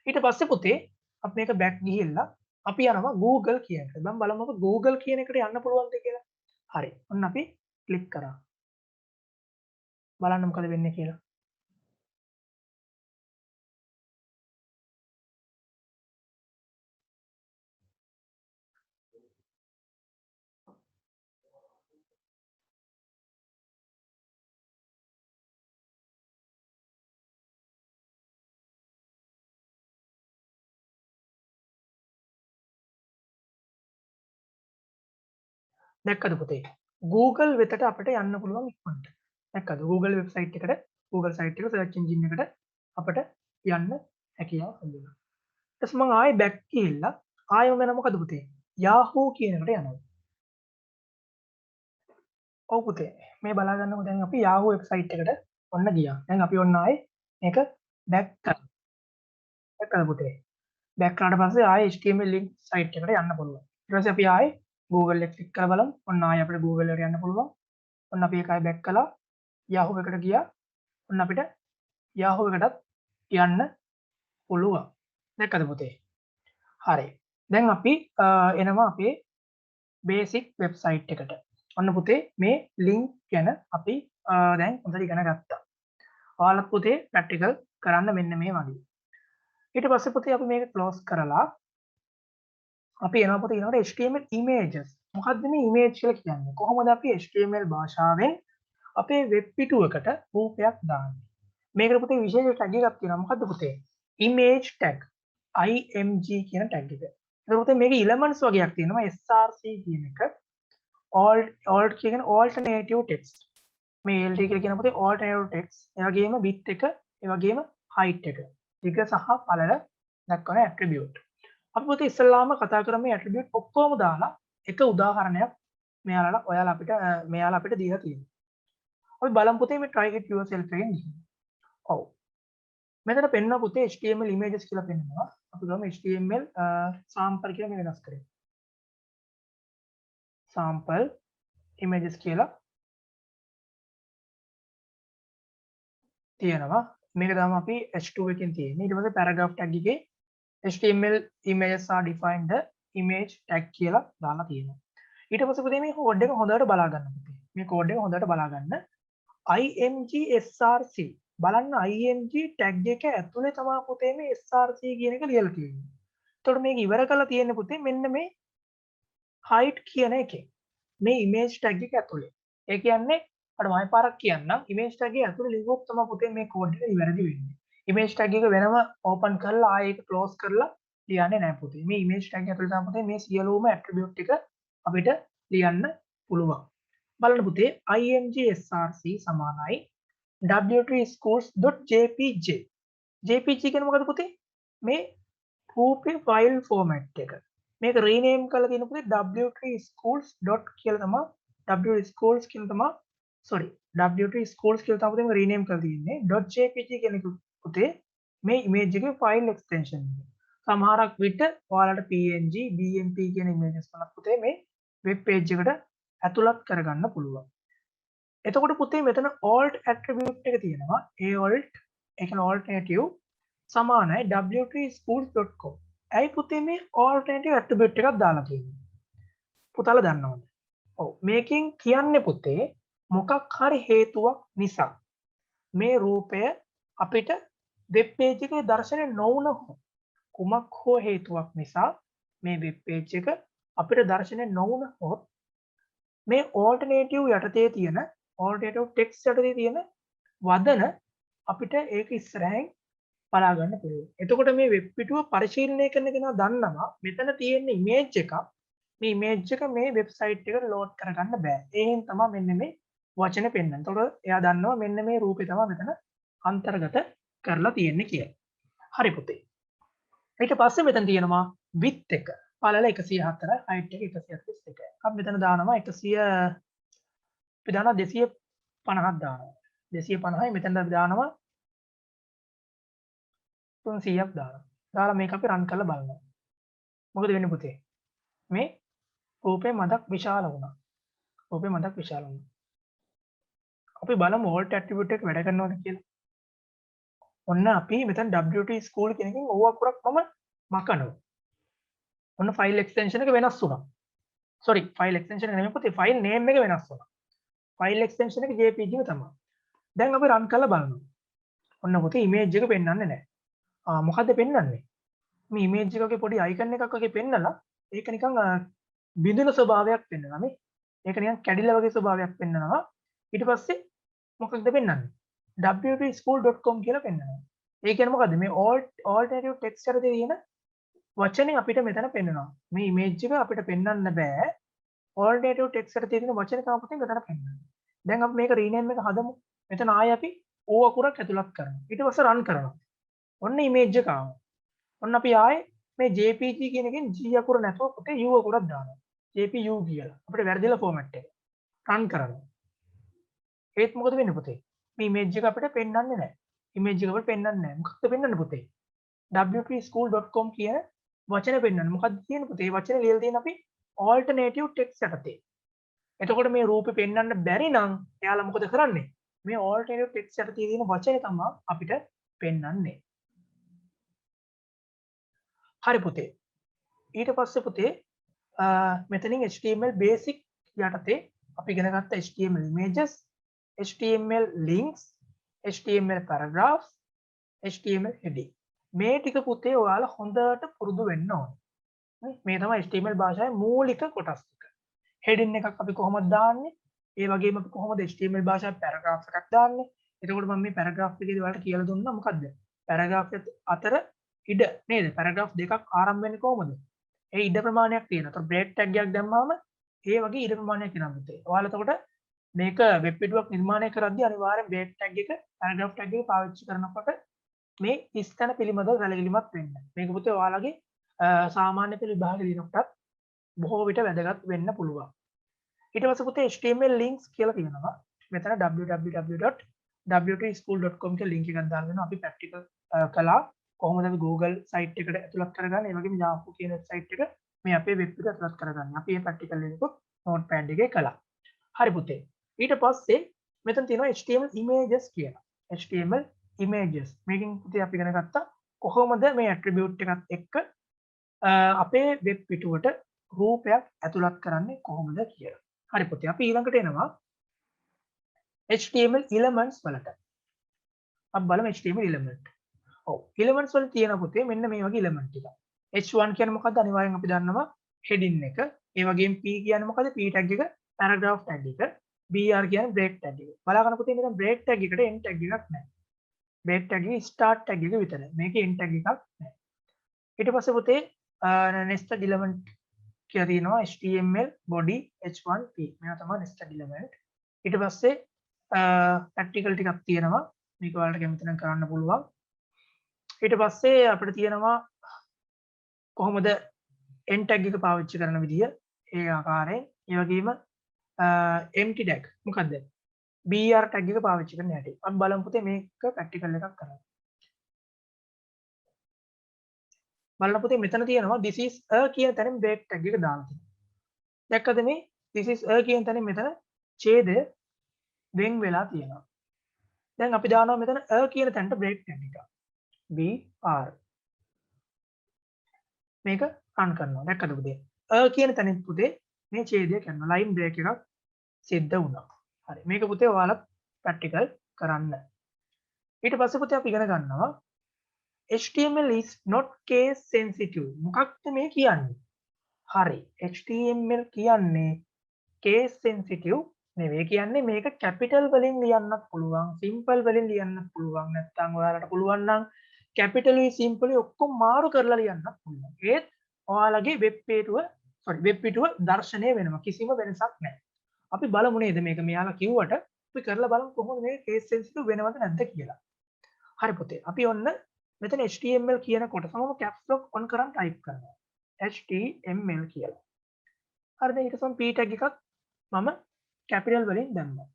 ඊට පස්සේ පුතේ අපි මේක බෑක් ගිහිල්ලා අපි යනවා Google කියන එකට. මම බලමු අප Google කියන එකට යන්න පුළුවන්ද කියලා. හරි. ඔන්න අපි ක්ලික් කරා. බලන්න මොකද වෙන්නේ කියලා. දැක්කද පුතේ? Google වෙතට අපිට යන්න පුළුවන් ඉක්මනට. දැක්කද? Google වෙබ්සයිට් එකට Google සයිට් එක සර්ච් එන්ජින් එකට අපිට යන්න හැකියාව හම්බුණා. ඊට පස්සේ මම ආයෙ බෑක් ගිහිල්ලා ආයෙ මම මොකද පුතේ? Yahoo කියන එකට යනවා. ඔව් පුතේ. මේ බලා ගන්නකො දැන් අපි Yahoo වෙබ්සයිට් එකට ඔන්න ගියා. දැන් අපි ඔන්න ආයෙ මේක බෑක් කරා. දැක්කද පුතේ? බෑක් කරාට පස්සේ ආයෙ HTML link සයිට් එකට යන්න පුළුවන්. ඊට පස්සේ අපි ආයෙ Google එක ක්ලික් කරලා බලමු. ඔන්න ආයෙ අපිට Google එකට යන්න පුළුවන්. ඔන්න අපි ඒකයි බෑක් කළා. Yahoo එකට ගියා. ඔන්න අපිට Yahoo එකටත් යන්න පුළුවන්. දැක්කද පුතේ? හරි. දැන් අපි එනවා අපේ බේසික් වෙබ්සයිට් එකට. ඔන්න පුතේ මේ ලින්ක් ගැන අපි දැන් හොඳට ඉගෙන ගත්තා. ඔයාලත් පුතේ ප්‍රැක්ටිකල් කරන්න මෙන්න මේ වගේ. ඊට පස්සේ පුතේ අපි මේක ක්ලෝස් කරලා අපි එනවා පුතේ ඊළඟට HTML images. මොකද්ද මේ image කියලා කියන්නේ? කොහොමද අපි HTML භාෂාවෙන් අපේ වෙබ් පිටුවකට රූපයක් දාන්නේ? මේකට පුතේ විශේෂ ටැග් එකක් තියෙනවා. මොකද්ද පුතේ? image tag. img කියන ටැග් එක. එතකොට පුතේ මේකේ elements වගේක් තියෙනවා. src කියන එක. alt කියන alternative text. මේ lt කියලා කියන පුතේ alternative text. ඒ වගේම width එක, ඒ වගේම height එක. දිග සහ පළල දක්වන attribute. අපි පුතේ ඉස්සෙල්ලාම කතා කරමු මේ attribute ඔක්කොම දාලා එක උදාහරණයක් මෙයාලා අපිට දීලා තියෙනවා. අපි බලමු පුතේ මේ try it yourself එකෙන් ගිහින්. ඔව්. මෙතන පෙන්වන පුතේ HTML images කියලා පෙන්වනවා. අපි ගමු HTML sample කියලා මේ වෙනස් කරේ. sample images කියලා තියෙනවා. මේක තමයි අපි H2 එකෙන් තියෙන්නේ. ඊට පස්සේ paragraph tag එකේ HTML images are defined the image tag කියලා දාලා තියෙනවා. ඊට පස්සේ පුතේ මේ කෝඩ් එක හොඳට බලා ගන්න පුතේ. මේ කෝඩ් එක හොඳට බලා ගන්න. img src බලන්න img tag එක ඇතුලේ තමයි පුතේ මේ src කියන එක ලියලා තියෙන්නේ. එතකොට මේක ඉවර කරලා තියෙන්නේ පුතේ මෙන්න මේ height කියන එකේ. මේ image tag එක ඇතුලේ. ඒ කියන්නේ අර මම පාරක් කියන්නම් image tag එක ඇතුලේ ලියුවොත් තමයි පුතේ මේ කෝඩ් එක ඉවරදි වෙන්නේ. image tag එක වෙනම open කරලා ආයෙ ඒක close කරලා ලියන්නේ නැහැ පුතේ. මේ image tag ඇතුලේ තමයි පුතේ මේ සියලුම attribute ටික අපිට ලියන්න පුළුවන්. බලන්න පුතේ img src සමානයි w3schools.jpg. jpg කියන්නේ මොකද පුතේ? මේ රූපේ ෆයිල් ෆෝමැට් එක. මේක රීනේම් කරලා තියෙන පුතේ w3schools. කියලා තමයි w3schools කියලා තමයි sorry W3 schools කියලා තමයි පුතේ රීනේම් කරලා තියෙන්නේ .jpg කියන එක පුතේ මේ image එකේ file extension එක. සමහරක් විට ඔයාලට png bmp කියන images වලත් පුතේ මේ web page එකට ඇතුළත් කරගන්න පුළුවන්. එතකොට පුතේ මෙතන alt attribute එක තියෙනවා. alt ඒ කියන්නේ alternative සමානයි w3schools.com. ඇයි පුතේ මේ alternative attribute එකක් දාලා තියෙන්නේ? පුතාලා දන්නවද? ඔව් මේකෙන් කියන්නේ පුතේ මොකක් හරි හේතුවක් නිසා මේ රූපය අපිට වෙබ් පේජ් එකේ දැర్శණය නොවුනොත් කුමක් හෝ හේතුවක් නිසා මේ වෙබ් පේජ් එක අපිට දැర్శණය නොවුනොත් මේ alternative යටතේ තියෙන alternative text යටතේ තියෙන වදන අපිට ඒක ඉස්සරහින් බලා ගන්න පුළුවන්. එතකොට මේ වෙබ් පිටුව පරිශීලනය කරන කෙනා දන්නවා මෙතන තියෙන image එකක් මේ image එක මේ වෙබ්සයිට් එකට load කරගන්න බෑ. ඒෙන් තමයි මෙන්න මේ වචනේ පෙන්වන්නේ. එතකොට එයා දන්නවා මෙන්න මේ රූපේ තමයි මෙතන අන්තර්ගත කරලා තියෙන්නේ කියලා. හරි පුතේ. ඊට පස්සේ මෙතන තියෙනවා width එක. පළල 104 height එක 141. අපි මෙතන දානවා 100 අපි දානවා 250ක් දානවා. 250යි මෙතන අපි දානවා 300ක් දානවා. දාලා මේක අපි run කරලා බලනවා. මොකද වෙන්නේ පුතේ? මේ රූපේ මදක් විශාල වුණා. රූපේ මදක් විශාල වුණා. අපි බලමු alt attribute එක වැඩ කරනවද කියලා. ඔන්න අපි මෙතන W3 school කියන එකෙන් ඕව අකුරක් මම මකනවා. ඔන්න file extension එක වෙනස් වුණා. sorry file extension එක නෙමෙයි පුතේ file name එක වෙනස් වුණා. file extension එක jpg එක තමයි. දැන් අපි run කරලා බලනවා. ඔන්න පුතේ image එක පෙන්වන්නේ නැහැ. මොකද්ද පෙන්වන්නේ? මේ image එකකේ පොඩි icon එකක් වගේ පෙන්නලා ඒක නිකන් බිඳුන ස්වභාවයක් පෙන්වනවා මේ. ඒක නිකන් කැඩිලා වගේ ස්වභාවයක් පෙන්වනවා. ඊට පස්සේ මොකක්ද පෙන්වන්නේ? w3school.com කියලා පෙන්වනවා. ඒ කියන්නේ මොකද්ද? මේ alternative text එකේ තියෙන වචනේ අපිට මෙතන පෙන්වනවා. මේ image එක අපිට පෙන්වන්න බෑ. alternative text එකේ තියෙන වචනේ තමයි අපිට මෙතන පෙන්වන්නේ. දැන් අපි මේක rename එක හදමු. මෙතන ආයෙ අපි o අකුරක් ඇතුළත් කරනවා. ඊට පස්සේ run කරනවා. ඔන්න image එක ආවා. ඔන්න අපි ආයේ මේ jpg කියන එකෙන් g අකුර නැතුව පුතේ u අකුරක් දානවා. jpu කියලා. අපිට වැරදිලා format එක. run කරනවා. ඒත් මොකද වෙන්නේ පුතේ? මේ image එක අපිට පෙන්වන්නේ නැහැ. image එක අපිට පෙන්වන්නේ නැහැ. මොකක්ද පෙන්වන්නේ පුතේ? w3school.com කියන වචනේ පෙන්වන්නේ. මොකක්ද කියන්නේ පුතේ? වචනේ ලියලා තියෙන අපි alternative text යටතේ. එතකොට මේ රූපේ පෙන්වන්න බැරි නම් එයාලා මොකද කරන්නේ? මේ alternative text යටතේ තියෙන වචනේ තමයි අපිට පෙන්වන්නේ. හරි පුතේ. ඊට පස්සේ පුතේ මෙතනින් HTML basic යටතේ අපි ඉගෙන ගත්ත HTML images, HTML links, HTML paragraphs, HTML heading. මේ ටික පුතේ ඔයාලා හොඳට පුරුදු වෙන්න ඕනේ. මේ තමයි HTML භාෂාවේ මූලික කොටස් ටික. heading එකක් අපි කොහොමද දාන්නේ? ඒ වගේම අපි කොහොමද HTML භාෂාවේ paragraph එකක් දාන්නේ? එතකොට මම මේ paragraph එකේදී ඔයාලට කියලා දුන්නා මොකද්ද? paragraph අතර ඉඩ නේද? paragraph දෙකක් ආරම්භ වෙන්නේ කොහොමද? ඒ ඉඩ ප්‍රමාණයක් තියෙනවා. ඒතකොට break tag එකක් දැම්මම ඒ වගේ ඉඩ ප්‍රමාණයක් එනවා පුතේ. ඔයාලා එතකොට මේක වෙබ් පිටුවක් නිර්මාණය කරද්දී අනිවාර්යෙන් break tag එක paragraph tag එක පාවිච්චි කරනකොට මේ ස්ථන පිළිබඳව සැලකිලිමත් වෙන්න. මේක පුතේ ඔයාලගේ සාමාන්‍ය පෙළ විභාග දිනකටත් බොහෝ විට වැදගත් වෙන්න පුළුවන්. ඊට පස්සේ පුතේ HTML links කියලා තියෙනවා. මෙතන www.w3school.com කියලා link එකක් දාලා දෙනවා. අපි practical කළා කොහොමද අපි Google site එකට ඇතුළත් කරගන්නේ. ඒ වගේම Yahoo කියන website එක මේ අපේ වෙබ් එකට ඇතුළත් කරගන්නේ. අපි මේ practical එක notepad එකේ කළා. හරි පුතේ. ඊට පස්සේ මෙතන තියෙනවා HTML images කියලා. HTML images. මේකෙන් පුතේ අපි ඉගෙන ගත්තා කොහොමද මේ attribute එකත් එක්ක අපේ වෙබ් පිටුවට රූපයක් ඇතුළත් කරන්නේ කොහොමද කියලා. හරි පුතේ. අපි ඊළඟට එනවා HTML elements වලට. අපි බලමු HTML element. ඔව්. elements වල තියෙන පුතේ මෙන්න මේ වගේ element ටික. h1 කියන්නේ මොකද්ද? අනිවාර්යෙන් අපි දන්නවා heading එක. ඒ වගේම p කියන්නේ මොකද්ද? p tag එක, paragraph tag එක. br කියන්නේ break tag එක. බලාගන්න පුතේ මෙතන break tag එකට end tag එකක් නැහැ. break tag එකේ start tag එක විතරයි. මේකේ end tag එකක් නැහැ. ඊට පස්සේ පුතේ nested element කියලා තියෙනවා HTML body h1p. මේවා තමයි nested element. ඊට පස්සේ practical ටිකක් තියෙනවා. මේක ඔයාලට කැමති නම් කරන්න පුළුවන්. ඊට පස්සේ අපිට තියෙනවා කොහොමද end tag එක පාවිච්චි කරන විදිය ඒ ආකාරයෙන්. ඒ වගේම empty tag මොකද්ද? BR ටැග් එක පාවිච්චි කරන්න හැටි. අපි බලමු පුතේ මේක ප්‍රැක්ටිකල් එකක් කරලා. බලන්න පුතේ මෙතන තියෙනවා this is a කියන තැනින් break tag එක දාලා තියෙනවා. දැක්කද මේ this is a කියන තැනින් මෙතන ඡේදය වෙන් වෙලා තියෙනවා. දැන් අපි දානවා මෙතන a කියන තැනට break tag එක. BR මේක රන් කරනවා. දැක්කද පුතේ? a කියන තැනින් පුතේ මේ ඡේදය කරනවා. line break එකක් සිද්ධ වුණා. හරි. මේක පුතේ ඔයාලා ප්‍රැක්ටිකල් කරන්න. ඊට පස්සේ පුතේ අපි ඉගෙන ගන්නවා HTML is not case sensitive. මොකක්ද මේ කියන්නේ? හරි. HTML කියන්නේ case sensitive නෙවෙයි. කියන්නේ මේක capital වලින් ලියන්නත් පුළුවන්, simple වලින් ලියන්නත් පුළුවන්. නැත්නම් ඔයාලට පුළුවන් නම් capital වලින් simple ඔක්කොම මාරු කරලා ලියන්නත් පුළුවන්. ඒත් ඔයාලගේ web පිටුව දර්ශනය වෙනවා. කිසිම වෙනසක් නැහැ. අපි බලමු නේද මේක මෙයාලා කිව්වට අපි කරලා බලමු කොහොමද මේක case sensitive වෙනවද නැද්ද කියලා. හරි පුතේ. අපි ඔන්න මෙතන HTML කියන කොටසම caps lock on කරන් type කරනවා. HTML කියලා. හරිද? ඊට පස්සේ p tag එකක් මම capital වලින් දැම්මා.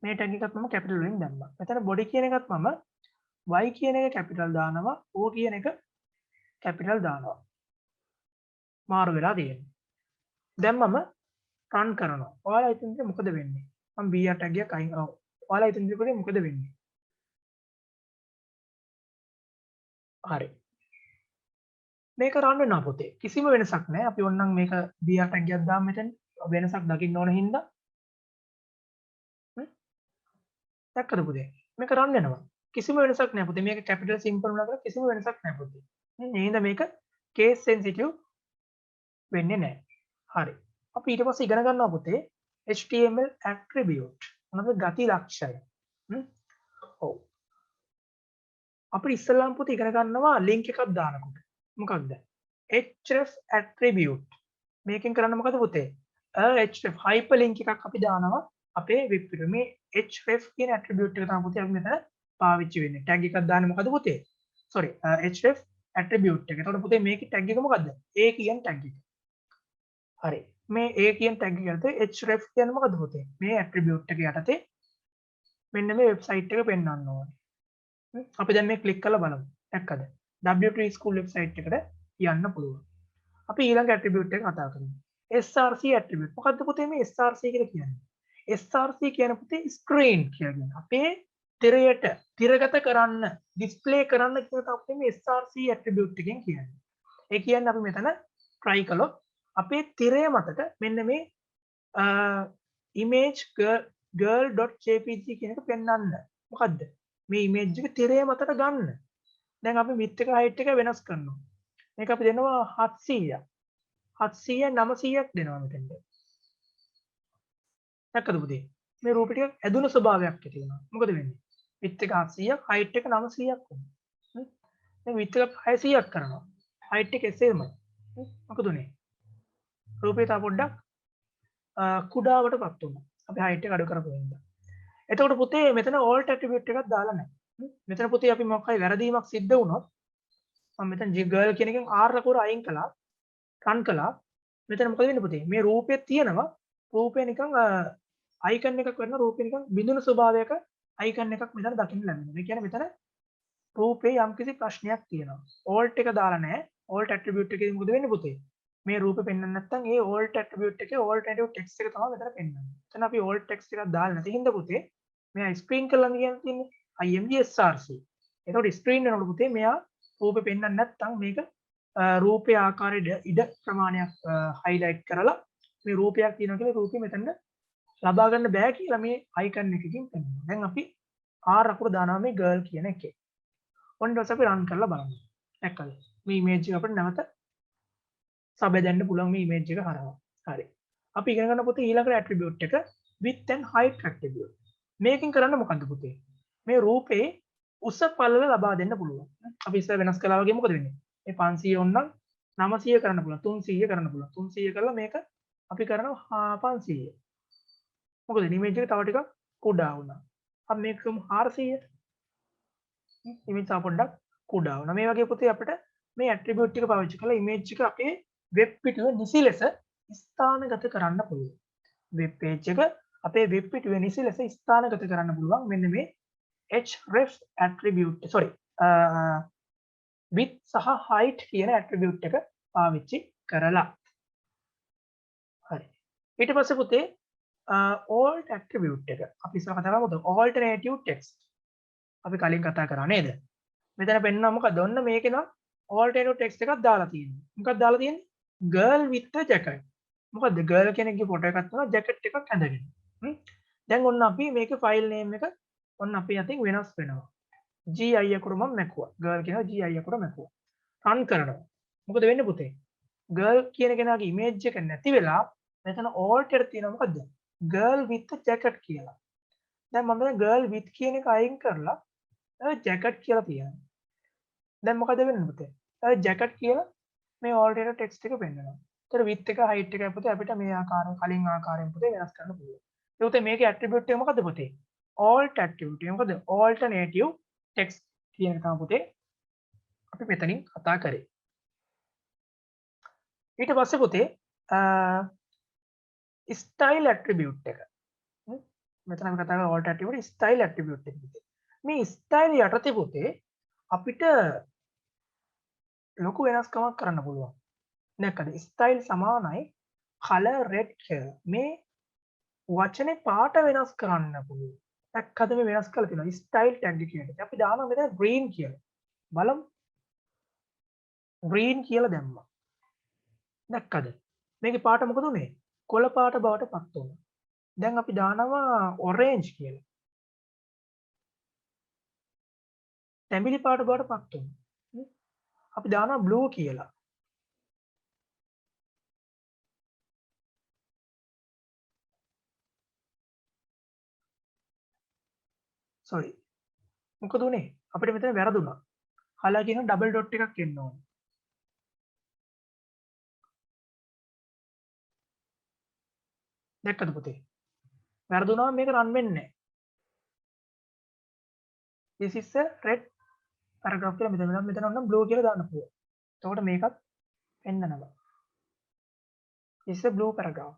මේ tag එකත් මම capital වලින් දැම්මා. මෙතන body කියන එකත් මම y කියන එක capital දානවා, o කියන එක capital දානවා. මාරු වෙලා තියෙනවා. දැන් මම run කරනවා. ඔයාලා හිතන්නේ මොකද වෙන්නේ? මම br tag එකක් අයින් කරනවා. ඔයාලා හිතන්නේ මොකද වෙන්නේ? හරි. මේක රන් වෙනවා පුතේ. කිසිම වෙනසක් නැහැ. අපි ඕනනම් මේක br tag එකක් දාමු මෙතන. වෙනසක් දකින්න ඕන හින්දා. දැක්කද පුතේ? මේක රන් වෙනවා. කිසිම වෙනසක් නැහැ පුතේ. මේක capital simple වුණා කියලා කිසිම වෙනසක් නැහැ පුතේ. නේද මේක case sensitive වෙන්නේ නැහැ. හරි. අපි ඊට පස්සේ ඉගෙන ගන්නවා පුතේ HTML attribute. මොනවද ගති ලක්ෂණ? ඔව්. අපි ඉස්සෙල්ලාම පුතේ ඉගෙන ගන්නවා link එකක් දානකොට. මොකක්ද? href attribute. මේකෙන් කරන්න මොකද පුතේ? href hyperlink එකක් අපි දානවා අපේ වෙබ් පිටුවේ. මේ href කියන attribute එක තමයි පුතේ අපි මෙතන පාවිච්චි වෙන්නේ. tag එකක් දාන්නේ මොකද පුතේ? sorry href attribute එක. එතකොට පුතේ මේකේ tag එක මොකද්ද? a කියන tag එක. හරි. මේ a කියන tag එක යටතේ href කියන්නේ මොකද පුතේ? මේ attribute එක යටතේ මෙන්න මේ වෙබ්සයිට් එක පෙන්වන්න ඕනේ. අපි දැන් මේ ක්ලික් කරලා බලමු. දැක්කද? W3 school website එකට යන්න පුළුවන්. අපි ඊළඟ attribute එක කතා කරමු. src attribute. මොකද්ද පුතේ මේ src කියලා කියන්නේ? src කියන පුතේ screen කියලා කියන්නේ. අපේ තිරයට තිරගත කරන්න, display කරන්න කියන තමයි මේ src attribute එකෙන් කියන්නේ. ඒ කියන්නේ අපි මෙතන try කළොත් අපේ තිරය මතට මෙන්න මේ image girl.jpg කියන එක පෙන්වන්න. මොකද්ද? මේ image එක තිරය මතට ගන්න. දැන් අපි width එක height එක වෙනස් කරනවා. මේක අපි දෙනවා 700ක්. 700 900ක් දෙනවා මෙතෙන්ට. දැක්කද පුතේ? මේ රූපෙ ටික ඇදුණු ස්වභාවයක් ඇති වෙනවා. මොකද වෙන්නේ? width එක 700ක්, height එක 900ක් වුණා. දැන් width එක 600ක් කරනවා. height එක එසේමයි. මොකද උනේ? රූපේ තා පොඩ්ඩක් කුඩාවටපත් වුණා. අපි height එක අඩු කරපු හින්දා. එතකොට පුතේ මෙතන alt attribute එකක් දාලා නැහැ. මෙතන පුතේ අපි මොකක් හරි වැරදීමක් සිද්ධ වුණොත් මම මෙතන girl කියන එකෙන් r අකුර අයින් කළා run කළා මෙතන මොකද වෙන්නේ පුතේ මේ රූපේ තියෙනවා රූපේ නිකන් icon එකක් වෙන රූපේ නිකන් බිඳුණු ස්වභාවයක icon එකක් මෙතන දකින්න ලැබෙනවා. ඒ කියන්නේ මෙතන රූපේ යම්කිසි ප්‍රශ්නයක් තියෙනවා. alt එක දාලා නැහැ. alt attribute එකේදී මොකද වෙන්නේ පුතේ? මේ රූපේ පෙන්වන්න නැත්නම් ඒ alt attribute එකේ alternative text එක තමයි මෙතන පෙන්වන්නේ. එතන අපි alt text එකක් දාලා නැති හින්දා පුතේ මෙයා screen කරලා කියන්නේ img src. එතකොට screen වෙනකොට පුතේ මෙයා රූපේ පෙන්වන්න නැත්නම් මේක රූපයේ ආකාරයේ ඉඩ ප්‍රමාණයක් highlight කරලා මේ රූපයක් තියෙනවා කියලා රූපේ මෙතන ලබා ගන්න බෑ කියලා මේ icon එකකින් පෙන්වනවා. දැන් අපි r අකුර දානවා මේ girl කියන එකේ. ඔන්න ඊට පස්සේ අපි run කරලා බලමු. දැක්කද? මේ image එක අපිට නැවත සබැදෙන්න පුළුවන් මේ image එක හරහා. හරි. අපි ඉගෙන ගන්න පුතේ ඊළඟ attribute එක width and height attribute. මේකෙන් කරන්න මොකද්ද පුතේ? මේ රූපේ උස පළල ලබා දෙන්න පුළුවන්. අපි ඉස්සර වෙනස් කළා වගේ මොකද වෙන්නේ? මේ 500 ඕනනම් 900 කරන්න පුළුවන්. 300 කරන්න පුළුවන්. 300 කරලා මේක අපි කරනවා 500. මොකද image එක තව ටිකක් කුඩා වුණා. අපි මේක කරමු 400. image තව පොඩ්ඩක් කුඩා වුණා. මේ වගේ පුතේ අපිට මේ attribute ටික පාවිච්චි කරලා image එක අපේ වෙබ් පිටුවේ නිසි ලෙස ස්ථානගත කරන්න පුළුවන්. වෙබ් page එක අපේ වෙබ් පිටුවේ නිසි ලෙස ස්ථානගත කරන්න පුළුවන් මෙන්න මේ href attribute sorry width සහ height කියන attribute එක පාවිච්චි කරලා. හරි. ඊට පස්සේ පුතේ alt attribute එක අපි ඉස්සර කතා කරමුද alternative text. අපි කලින් කතා කරා නේද? මෙතන පෙන්නනවා මොකද? ඔන්න මේකේ නම් alternative text එකක් දාලා තියෙනවා. මොකක්ද දාලා තියෙන්නේ? girl with a jacket. මොකද girl කෙනෙක්ගේ ෆොටෝ එකක් තියෙනවා ජැකට් එකක් ඇඳගෙන. දැන් ඔන්න අපි මේකේ ෆයිල් නේම් එක ඔන්න අපි අතින් වෙනස් වෙනවා. gi අකුර මම මැකුවා. girl කියනවා gi අකුර මැකුවා. රන් කරනවා. මොකද වෙන්නේ පුතේ? girl කියන කෙනාගේ image එක නැති වෙලා මෙතන alt එකට තියෙනවා මොකද්ද? girl with a jacket කියලා. දැන් මම මෙතන girl with කියන එක අයින් කරලා jacket කියලා තියනවා. දැන් මොකද වෙන්නේ පුතේ? jacket කියලා මේ alternative text එක පෙන්නනවා. ඒතර width එක height එක පුතේ අපිට මේ ආකාරයෙන් කලින් ආකාරයෙන් පුතේ වෙනස් කරන්න පුළුවන්. ඒ පුතේ මේකේ attribute එක මොකද්ද පුතේ? alt attribute එක මොකද? alternative text කියන එක තමයි පුතේ අපි මෙතනින් කතා කරේ. ඊට පස්සේ පුතේ style attribute එක. මෙතන අපි කතා කරා alt attribute style attribute එක පුතේ. මේ style යටතේ පුතේ අපිට ලොකු වෙනස්කමක් කරන්න පුළුවන්. දැක්කද? style සමානයි color red කියලා. මේ වචනේ පාට වෙනස් කරන්න පුළුවන්. දැක්කද මේ වෙනස් කරලා තියෙනවා. style tag කියන්නේ. අපි දානවා මෙතන green කියලා. බලමු. green කියලා දැම්මා. දැක්කද? මේකේ පාට මොකද උනේ? කොළ පාට බවට පත් වුණා. දැන් අපි දානවා orange කියලා. තැඹිලි පාට බවට පත් වුණා. අපි දානවා blue කියලා. sorry. මොකද උනේ? අපිට මෙතන වැරදුනා. කලර් කියන ඩබල් ඩොට් එකක් එන්න ඕනේ. දැක්කද පුතේ? වැරදුනා මේක රන් වෙන්නේ නැහැ. this is a red paragraph කියලා මෙතන ඔන්න blue කියලා දාන්න පුළුවන්. එතකොට මේකත් පෙන්නනවා. this is a blue paragraph.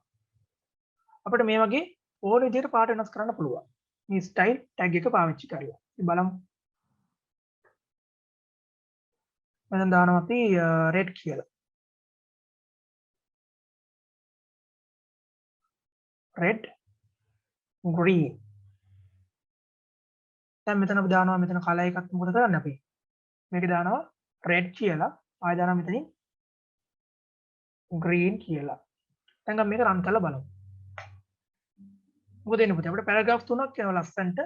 අපිට මේ වගේ ඕන විදිහට පාට වෙනස් කරන්න පුළුවන්. මේ style tag එක පාවිච්චි කරලා. අපි බලමු. මම දානවා අපි red කියලා. red green. දැන් මෙතන අපි දානවා මෙතන කලර් එකක් මොකද කරන්නේ අපි? මේක දානවා red කියලා. ආයෙ දානවා මෙතනින් green කියලා. දැන් අපි මේක රන් කරලා බලමු. මොකද එන්නේ පුතේ? අපිට පැරග්‍රාෆ් තුනක් එනවා ලස්සන්ට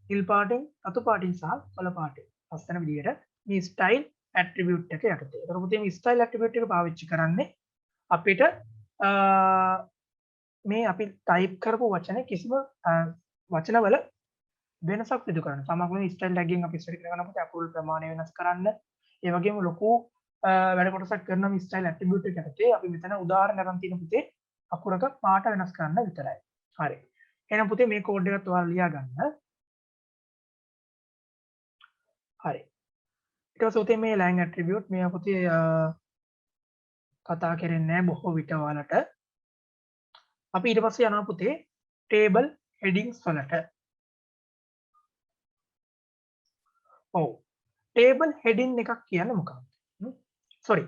නිල් පාටින්, රතු පාටින් සහ කොළ පාටින්. ලස්සන විදියට මේ style attribute එක යටතේ. ඒතර පුතේ මේ style attribute එක පාවිච්චි කරන්නේ අපිට මේ අපි ටයිප් කරපු වචනේ කිසිම වචනවල වෙනසක් සිදු කරන්න. සමහරවිට style tagging අපි ඉස්සර ඉගෙන ගන්නකොට අපූල් ප්‍රමාණය වෙනස් කරන්න. ඒ වගේම ලොකු වැඩ කොටසක් කරන මේ style attribute එක යටතේ අපි මෙතන උදාහරණ ගන්න තියෙන පුතේ අකුරක පාට වෙනස් කරන්න විතරයි. හරි. එහෙනම් පුතේ මේ කෝඩ් එකත් ඔයාලා ලියා ගන්න. හරි. ඊට පස්සේ පුතේ මේ line attribute මේ පුතේ කතා කරන්නේ නැහැ බොහෝ විට ඔයාලට. අපි ඊට පස්සේ යනවා පුතේ table headings වලට. ඔව්. table heading එකක් කියන්නේ මොකක්ද? sorry.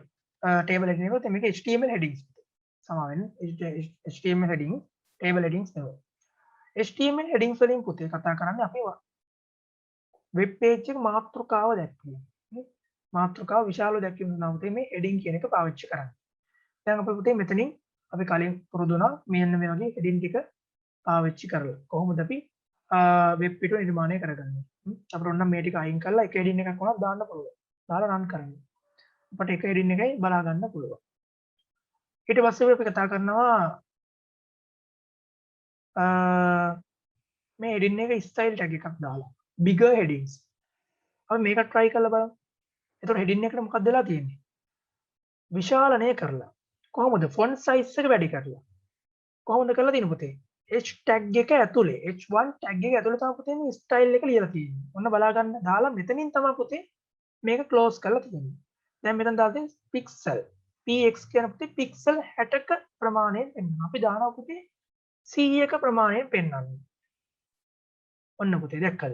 table heading එක මේක HTML headings. සමා වෙන්න HTML heading table headings නෙවෙයි. HTML headings වලින් පුතේ කතා කරන්නේ අපි වෙබ් පේජ් එක මාතෘකාව දැක්වීම. මාතෘකාව විශාලව දැක්වීම නම් පුතේ මේ heading කියන එක පාවිච්චි කරන්නේ. දැන් අපි පුතේ මෙතනින් අපි කලින් පුරුදු වුණා මෙන්න මේ වගේ heading ටික පාවිච්චි කරලා කොහොමද අපි වෙබ් පිටුව නිර්මාණය කරගන්නේ. අපිට ඕන නම් මේ ටික අයින් කරලා එක heading එකක් වුණත් දාන්න පුළුවන්. දාලා run කරන්න. අපිට එක heading එකයි බලා ගන්න පුළුවන්. ඊට පස්සේ අපි කතා කරනවා මේ heading එක style tag එකක් දාලා bigger headings. අපි මේක try කරලා බලමු. එතකොට heading එකට මොකක්ද වෙලා තියෙන්නේ? විශාලණය කරලා. කොහොමද? font size එක වැඩි කරලා. කොහොමද කරලා තියෙන්නේ පුතේ? h tag එක ඇතුලේ h1 tag එක ඇතුලේ තමයි පුතේ මේ style එක ලියලා තියෙන්නේ. ඔන්න බලා ගන්න. දාලා මෙතනින් තමයි පුතේ මේක close කරලා තියෙන්නේ. දැන් මෙතන දාලා තියෙන්නේ pixel. px කියන පුතේ pixel 60ක ප්‍රමාණයෙන් එන්න. අපි දානවා පුතේ 100ක ප්‍රමාණයෙන් පෙන්වන්නේ. ඔන්න පුතේ දැක්කද?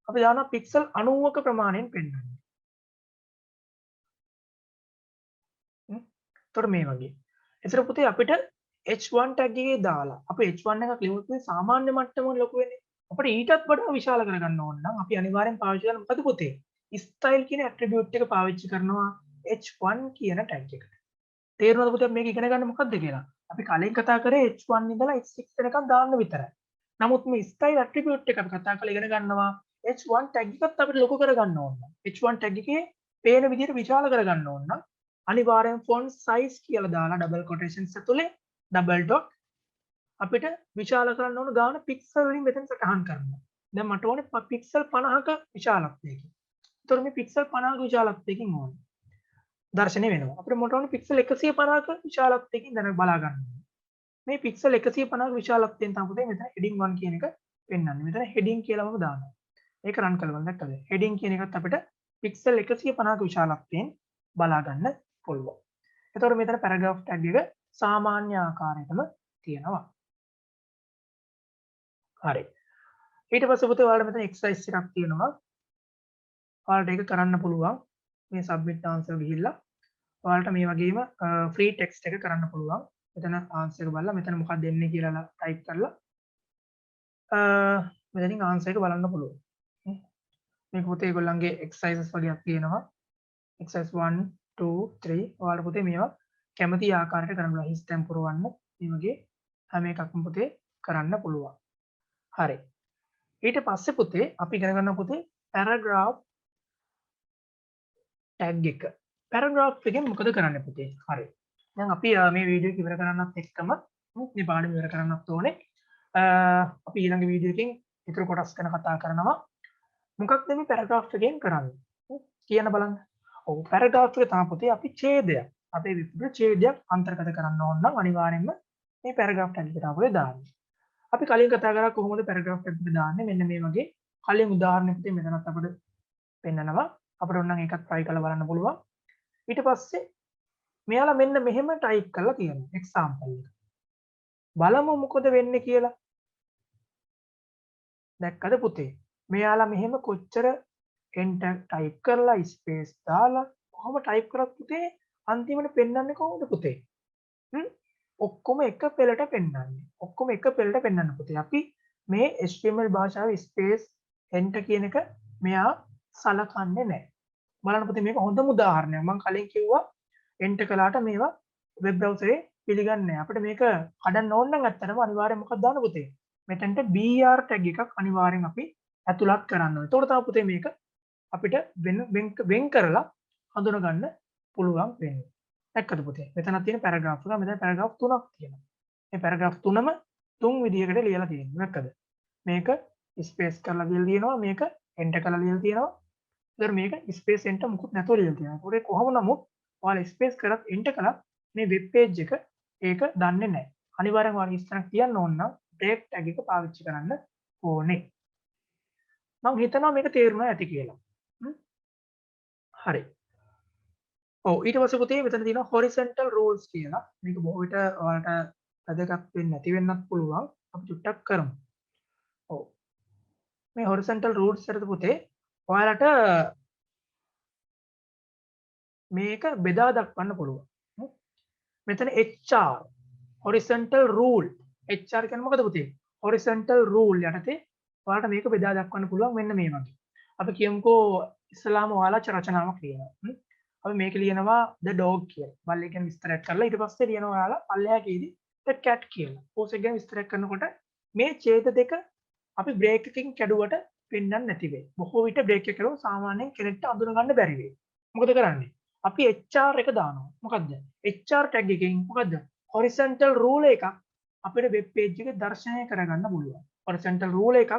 අපි දානවා පික්සල් 90ක ප්‍රමාණයෙන් පෙන්වන්නේ. එතකොට මේ වගේ. එතකොට පුතේ අපිට H1 tag එකේ දාලා අපි H1 එකක් ලියුවොත් මේ සාමාන්‍ය මට්ටම ලොකු වෙන්නේ. අපිට ඊටත් වඩා විශාල කරගන්න ඕන නම් අපි අනිවාර්යෙන් පාවිච්චි කරන මොකද පුතේ? style කියන attribute එක පාවිච්චි කරනවා H1 කියන tag එකට. තේරුණාද පුතේ මේක ඉගෙන ගන්න මොකද්ද කියලා? අපි කලින් කතා කරේ H1 ඉඳලා H6 වෙනකම් දාන්න විතරයි. නමුත් මේ style attribute එක අපි කතා කරලා ඉගෙන ගන්නවා H1 tag එකත් අපිට ලොකු කරගන්න ඕන. H1 tag එකේ පේන විදිහට විශාල කරගන්න ඕන නම් අනිවාර්යෙන් font size කියලා දාලා double quotations ඇතුලේ double dot අපිට විශාල කරන්න ඕන ගාන පික්සල් වලින් මෙතන සටහන් කරනවා. දැන් මට ඕනේ පික්සල් 50ක විශාලත්වයකින්. ඒතකොට මේ පික්සල් 50ක විශාලත්වයකින් ඕනේ. දර්ශනය වෙනවා. අපිට මොකට ඕනේ පික්සල් 150ක විශාලත්වයකින් දැන් බලා ගන්න ඕනේ. මේ පික්සල් 150ක විශාලත්වයෙන් තමයි පුතේ මෙතන heading 1 කියන එක පෙන්වන්නේ. මෙතන heading කියලාම දානවා. ඒක රන් කරලා දැක්කද? heading කියන එකත් අපිට පික්සල් 150ක විශාලත්වයෙන් බලා ගන්න පුළුවන්. එතකොට මෙතන paragraph tag එක සාමාන්‍ය ආකාරයටම තියෙනවා. හරි. ඊට පස්සේ පුතේ ඔයාලට මෙතන exercise එකක් තියෙනවා. ඔයාලට ඒක කරන්න පුළුවන්. මේ submit answer ගිහිල්ලා ඔයාලට මේ වගේම free text එක කරන්න පුළුවන්. මෙතන answer එක බලලා මෙතන මොකක්ද දෙන්නේ කියලා type කරලා මෙතනින් answer එක බලන්න පුළුවන්. මේක පුතේ ඒගොල්ලන්ගේ exercises වගේක් තියෙනවා. exercise 1 2 3 ඔයාලට පුතේ මේවා කැමති ආකාරයට කරන්න පුළුවන්. හිස්තැන් පුරවන්න මේ වගේ හැම එකක්ම පුතේ කරන්න පුළුවන්. හරි. ඊට පස්සේ පුතේ අපි ඉගෙන ගන්න පුතේ paragraph tag එක. paragraph එකෙන් මොකද කරන්නේ පුතේ? හරි. දැන් අපි මේ වීඩියෝ එක ඉවර කරන්නත් එක්කම මේ පාඩම ඉවර කරන්නත් ඕනේ. අපි ඊළඟ වීඩියෝ එකෙන් ඊටු කොටස් ගැන කතා කරනවා. මොකක්ද මේ paragraph එකෙන් කරන්නේ? කියන්න බලන්න. ඔව් paragraph එක තමයි පුතේ අපි ඡේදයක්. අපේ විපුල ඡේදයක් අන්තර්ගත කරන්න ඕන නම් අනිවාර්යෙන්ම මේ paragraph tag එකට අපේ දාන්න. අපි කලින් කතා කරා කොහොමද paragraph tag එක දාන්නේ? මෙන්න මේ වගේ කලින් උදාහරණයක් පුතේ මෙතනත් අපිට පෙන්නනවා. අපිට ඕන නම් ඒකත් try කරලා බලන්න පුළුවන්. ඊට පස්සේ මෙයාලා මෙන්න මෙහෙම type කරලා කියනවා. example එක. බලමු මොකද වෙන්නේ කියලා. දැක්කද පුතේ? මෙයාලා මෙහෙම කොච්චර enter type කරලා space දාලා කොහොම type කරත් පුතේ අන්තිමට පෙන්වන්නේ කොහොමද පුතේ? ඔක්කොම එක පෙළට පෙන්වන්නේ. ඔක්කොම එක පෙළට පෙන්වන්න පුතේ. අපි මේ HTML භාෂාවේ space enter කියන එක මෙයා සලකන්නේ නැහැ. බලන්න පුතේ මේක හොඳම උදාහරණයක්. මම කලින් කිව්වා enter කළාට මේවා web browser එකේ පිළිගන්නේ නැහැ. අපිට මේක කඩන්න ඕන නම් ඇත්තටම අනිවාර්යෙන් මොකක්ද දාන්න පුතේ? මෙතනට br tag එකක් අනිවාර්යෙන් අපි ඇතුළත් කරන්න ඕනේ. එතකොට තමයි පුතේ මේක අපිට වෙන් කරලා හඳුනා ගන්න පුළුවන් වෙන්නේ. දැක්කද පුතේ? මෙතන තියෙන paragraph එක මෙතන paragraph 3ක් තියෙනවා. මේ paragraph 3ම තුන් විදිහකට ලියලා තියෙනවා. දැක්කද? මේක space කරලා ලියලා තියෙනවා. මේක enter කරලා ලියලා තියෙනවා. ඒතර මේක space enter මුකුත් නැතුව ලියලා තියෙනවා. ඒකට කොහොම නමුත් ඔයාලා space කරත් enter කළත් මේ web page එක ඒක දන්නේ නැහැ. අනිවාර්යෙන් ඔයාලා ඉස්සරහ කියන්න ඕන නම් break tag එක පාවිච්චි කරන්න ඕනේ. මම හිතනවා මේක තේරුණා ඇති කියලා. හරි. ඔව් ඊට පස්සේ පුතේ මෙතන තියෙනවා horizontal rules කියලා. මේක බොහෝ විට ඔයාලට වැදගත් වෙන්නේ නැති වෙන්නත් පුළුවන්. අපි චුට්ටක් කරමු. ඔව්. මේ horizontal rules වලට පුතේ ඔයාලට මේක බෙදා දක්වන්න පුළුවන්. මෙතන HR horizontal rule HR කියන්නේ මොකද පුතේ? horizontal rule යටතේ ඔයාලට මේක බෙදා දක්වන්න පුළුවන් මෙන්න මේ වගේ. අපි කියමුකෝ ඉස්සලාම ඔයාලා රචනාවක් ලියනවා. අපි මේක ලියනවා the dog කියලා. බල්ලෙක් ගැන විස්තරයක් කරලා ඊට පස්සේ ලියනවා ඔයාලා පල්ලෙහා කීදී the cat කියලා. පෝස් එක ගැන විස්තරයක් කරනකොට මේ ඡේද දෙක අපි බ්‍රේක් එකකින් කැඩුවට පෙන්වන්න නැති වෙයි. බොහෝ විට බ්‍රේක් එක කරුවොත් සාමාන්‍යයෙන් කෙනෙක්ට අඳුන ගන්න බැරි වෙයි. මොකද කරන්නේ? අපි HR එක දානවා. මොකද්ද? HR tag එකෙන් මොකද්ද? horizontal rule එකක් අපිට web page එක දර්ශනය කරගන්න පුළුවන්. horizontal rule එකක්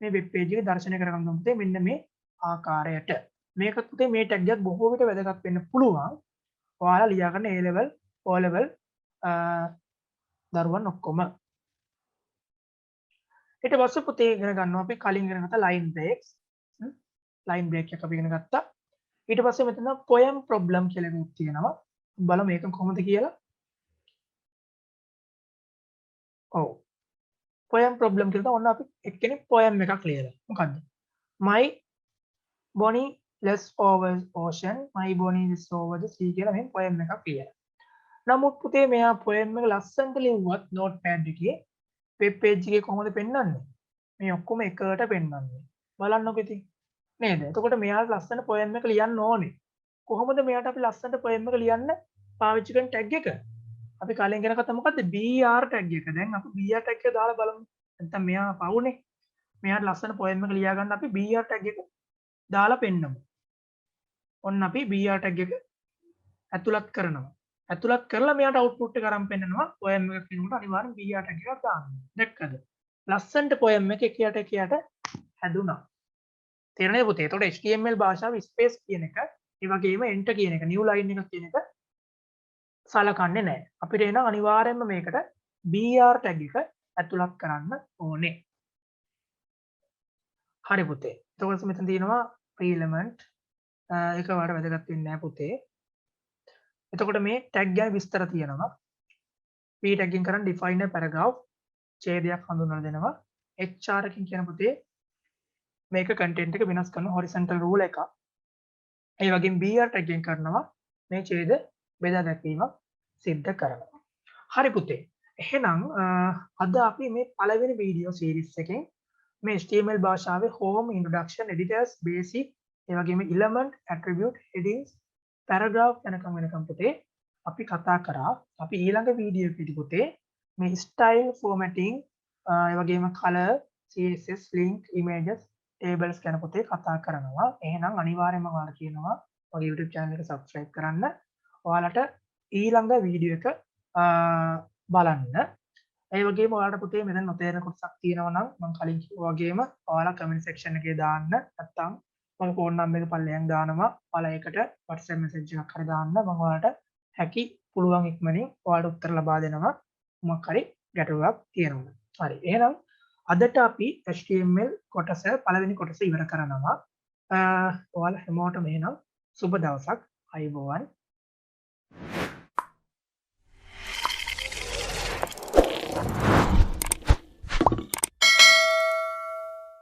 මේ web page එක දර්ශනය කරගන්න උන්ට මෙන්න මේ ආකාරයට. මේකත් පුතේ මේ tag එකත් බොහෝ විට වැදගත් වෙන්න පුළුවන්. ඔයාලා ලියා ගන්න A level, O level දරුවන් ඔක්කොම. ඊට පස්සේ පුතේ ඉගෙන ගන්නවා අපි කලින් ඉගෙන ගත්ත line breaks. line break එක අපි ඉගෙන ගත්තා. ඊට පස්සේ මෙතන poem problem කියලා එකක් තියෙනවා. බලමු මේක කොහොමද කියලා. ඔව් poem problem කියලා ඔන්න අපි එක්කෙනෙක් poem එකක් ලියලා මොකද්ද my bonny less over ocean my bonny less over the sea කියලා මෙහෙම poem එකක් ලියලා. නමුත් පුතේ මෙයා poem එක ලස්සනට ලිව්වත් notepad එකේ web page එකේ කොහොමද පෙන්වන්නේ? මේ ඔක්කොම එකට පෙන්වන්නේ. බලන්නකො ඉතින්. නේද? එතකොට මෙයාට ලස්සන poem එක ලියන්න ඕනේ. කොහොමද මෙයාට අපි ලස්සනට poem එක ලියන්න පාවිච්චි කරන tag එක? අපි කලින් ඉගෙන ගත්තා මොකද්ද? BR tag එක. දැන් අපි BR tag එක දාලා බලමු. නැත්නම් මෙයා පවුනේ. මෙයාට ලස්සන poem එක ලියා ගන්න අපි BR tag එක දාලා පෙන්නමු. ඔන්න අපි BR tag එක ඇතුළත් කරනවා. ඇතුළත් කරලා මෙයාට output එක අරන් පෙන්නනවා. poem එකක් කියනකොට අනිවාර්යෙන් BR tag එකක් දාන්න. දැක්කද? ලස්සනට poem එක එකියට එකියට හැදුනා. තේරෙනවද පුතේ? එතකොට HTML භාෂාව space කියන එක, ඒ වගේම enter කියන එක, new line එක කියන එක සලකන්නේ නැහැ. අපිට එන අනිවාර්යයෙන්ම මේකට BR tag එක ඇතුළත් කරන්න ඕනේ. හරි පුතේ. එතකොට මෙතන තියෙනවා pre element ඒක වඩා වැදගත් වෙන්නේ නැහැ පුතේ. එතකොට මේ tag ගැන විස්තර තියෙනවා. p tagging කරන් define a paragraph ඡේදයක් හඳුන්වලා දෙනවා. hr එකකින් කියන පුතේ මේක content එක වෙනස් කරන horizontal rule එක. ඒ වගේම br tagging කරනවා මේ ඡේද බෙදා දැක්වීමක් සිද්ධ කරනවා. හරි පුතේ. එහෙනම් අද අපි මේ පළවෙනි වීඩියෝ සීරීස් එකෙන් මේ HTML භාෂාවේ home introduction editors basic ඒ වගේම element attribute headings paragraph වෙනකම් පුතේ අපි කතා කරා. අපි ඊළඟ වීඩියෝ එකේදී පුතේ මේ style formatting ඒ වගේම color css link images tables ගැන පුතේ කතා කරනවා. එහෙනම් අනිවාර්යයෙන්ම ඔයාලා කියනවා මගේ YouTube channel එක subscribe කරන්න. ඔයාලට ඊළඟ වීඩියෝ එක බලන්න. ඒ වගේම ඔයාලට පුතේ මෙතන නොතේරෙන කොටසක් තියෙනවා නම් මම කලින් කිව්වා වගේම ඔයාලා comment section එකේ දාන්න. නැත්නම් මම ෆෝන් නම්බර් එක පල්ලෙයන් දානවා. ඔයාලා ඒකට WhatsApp message එකක් හරි දාන්න. මම ඔයාලට හැකි පුළුවන් ඉක්මනින් ඔයාලට උත්තර ලබා දෙනවා. මොකක් හරි ගැටලුවක් තියෙනවා. හරි. එහෙනම් අදට අපි HTML කොටස පළවෙනි කොටස ඉවර කරනවා. ඔයාලා හැමෝටම එහෙනම් සුබ දවසක්. අයබෝවන්.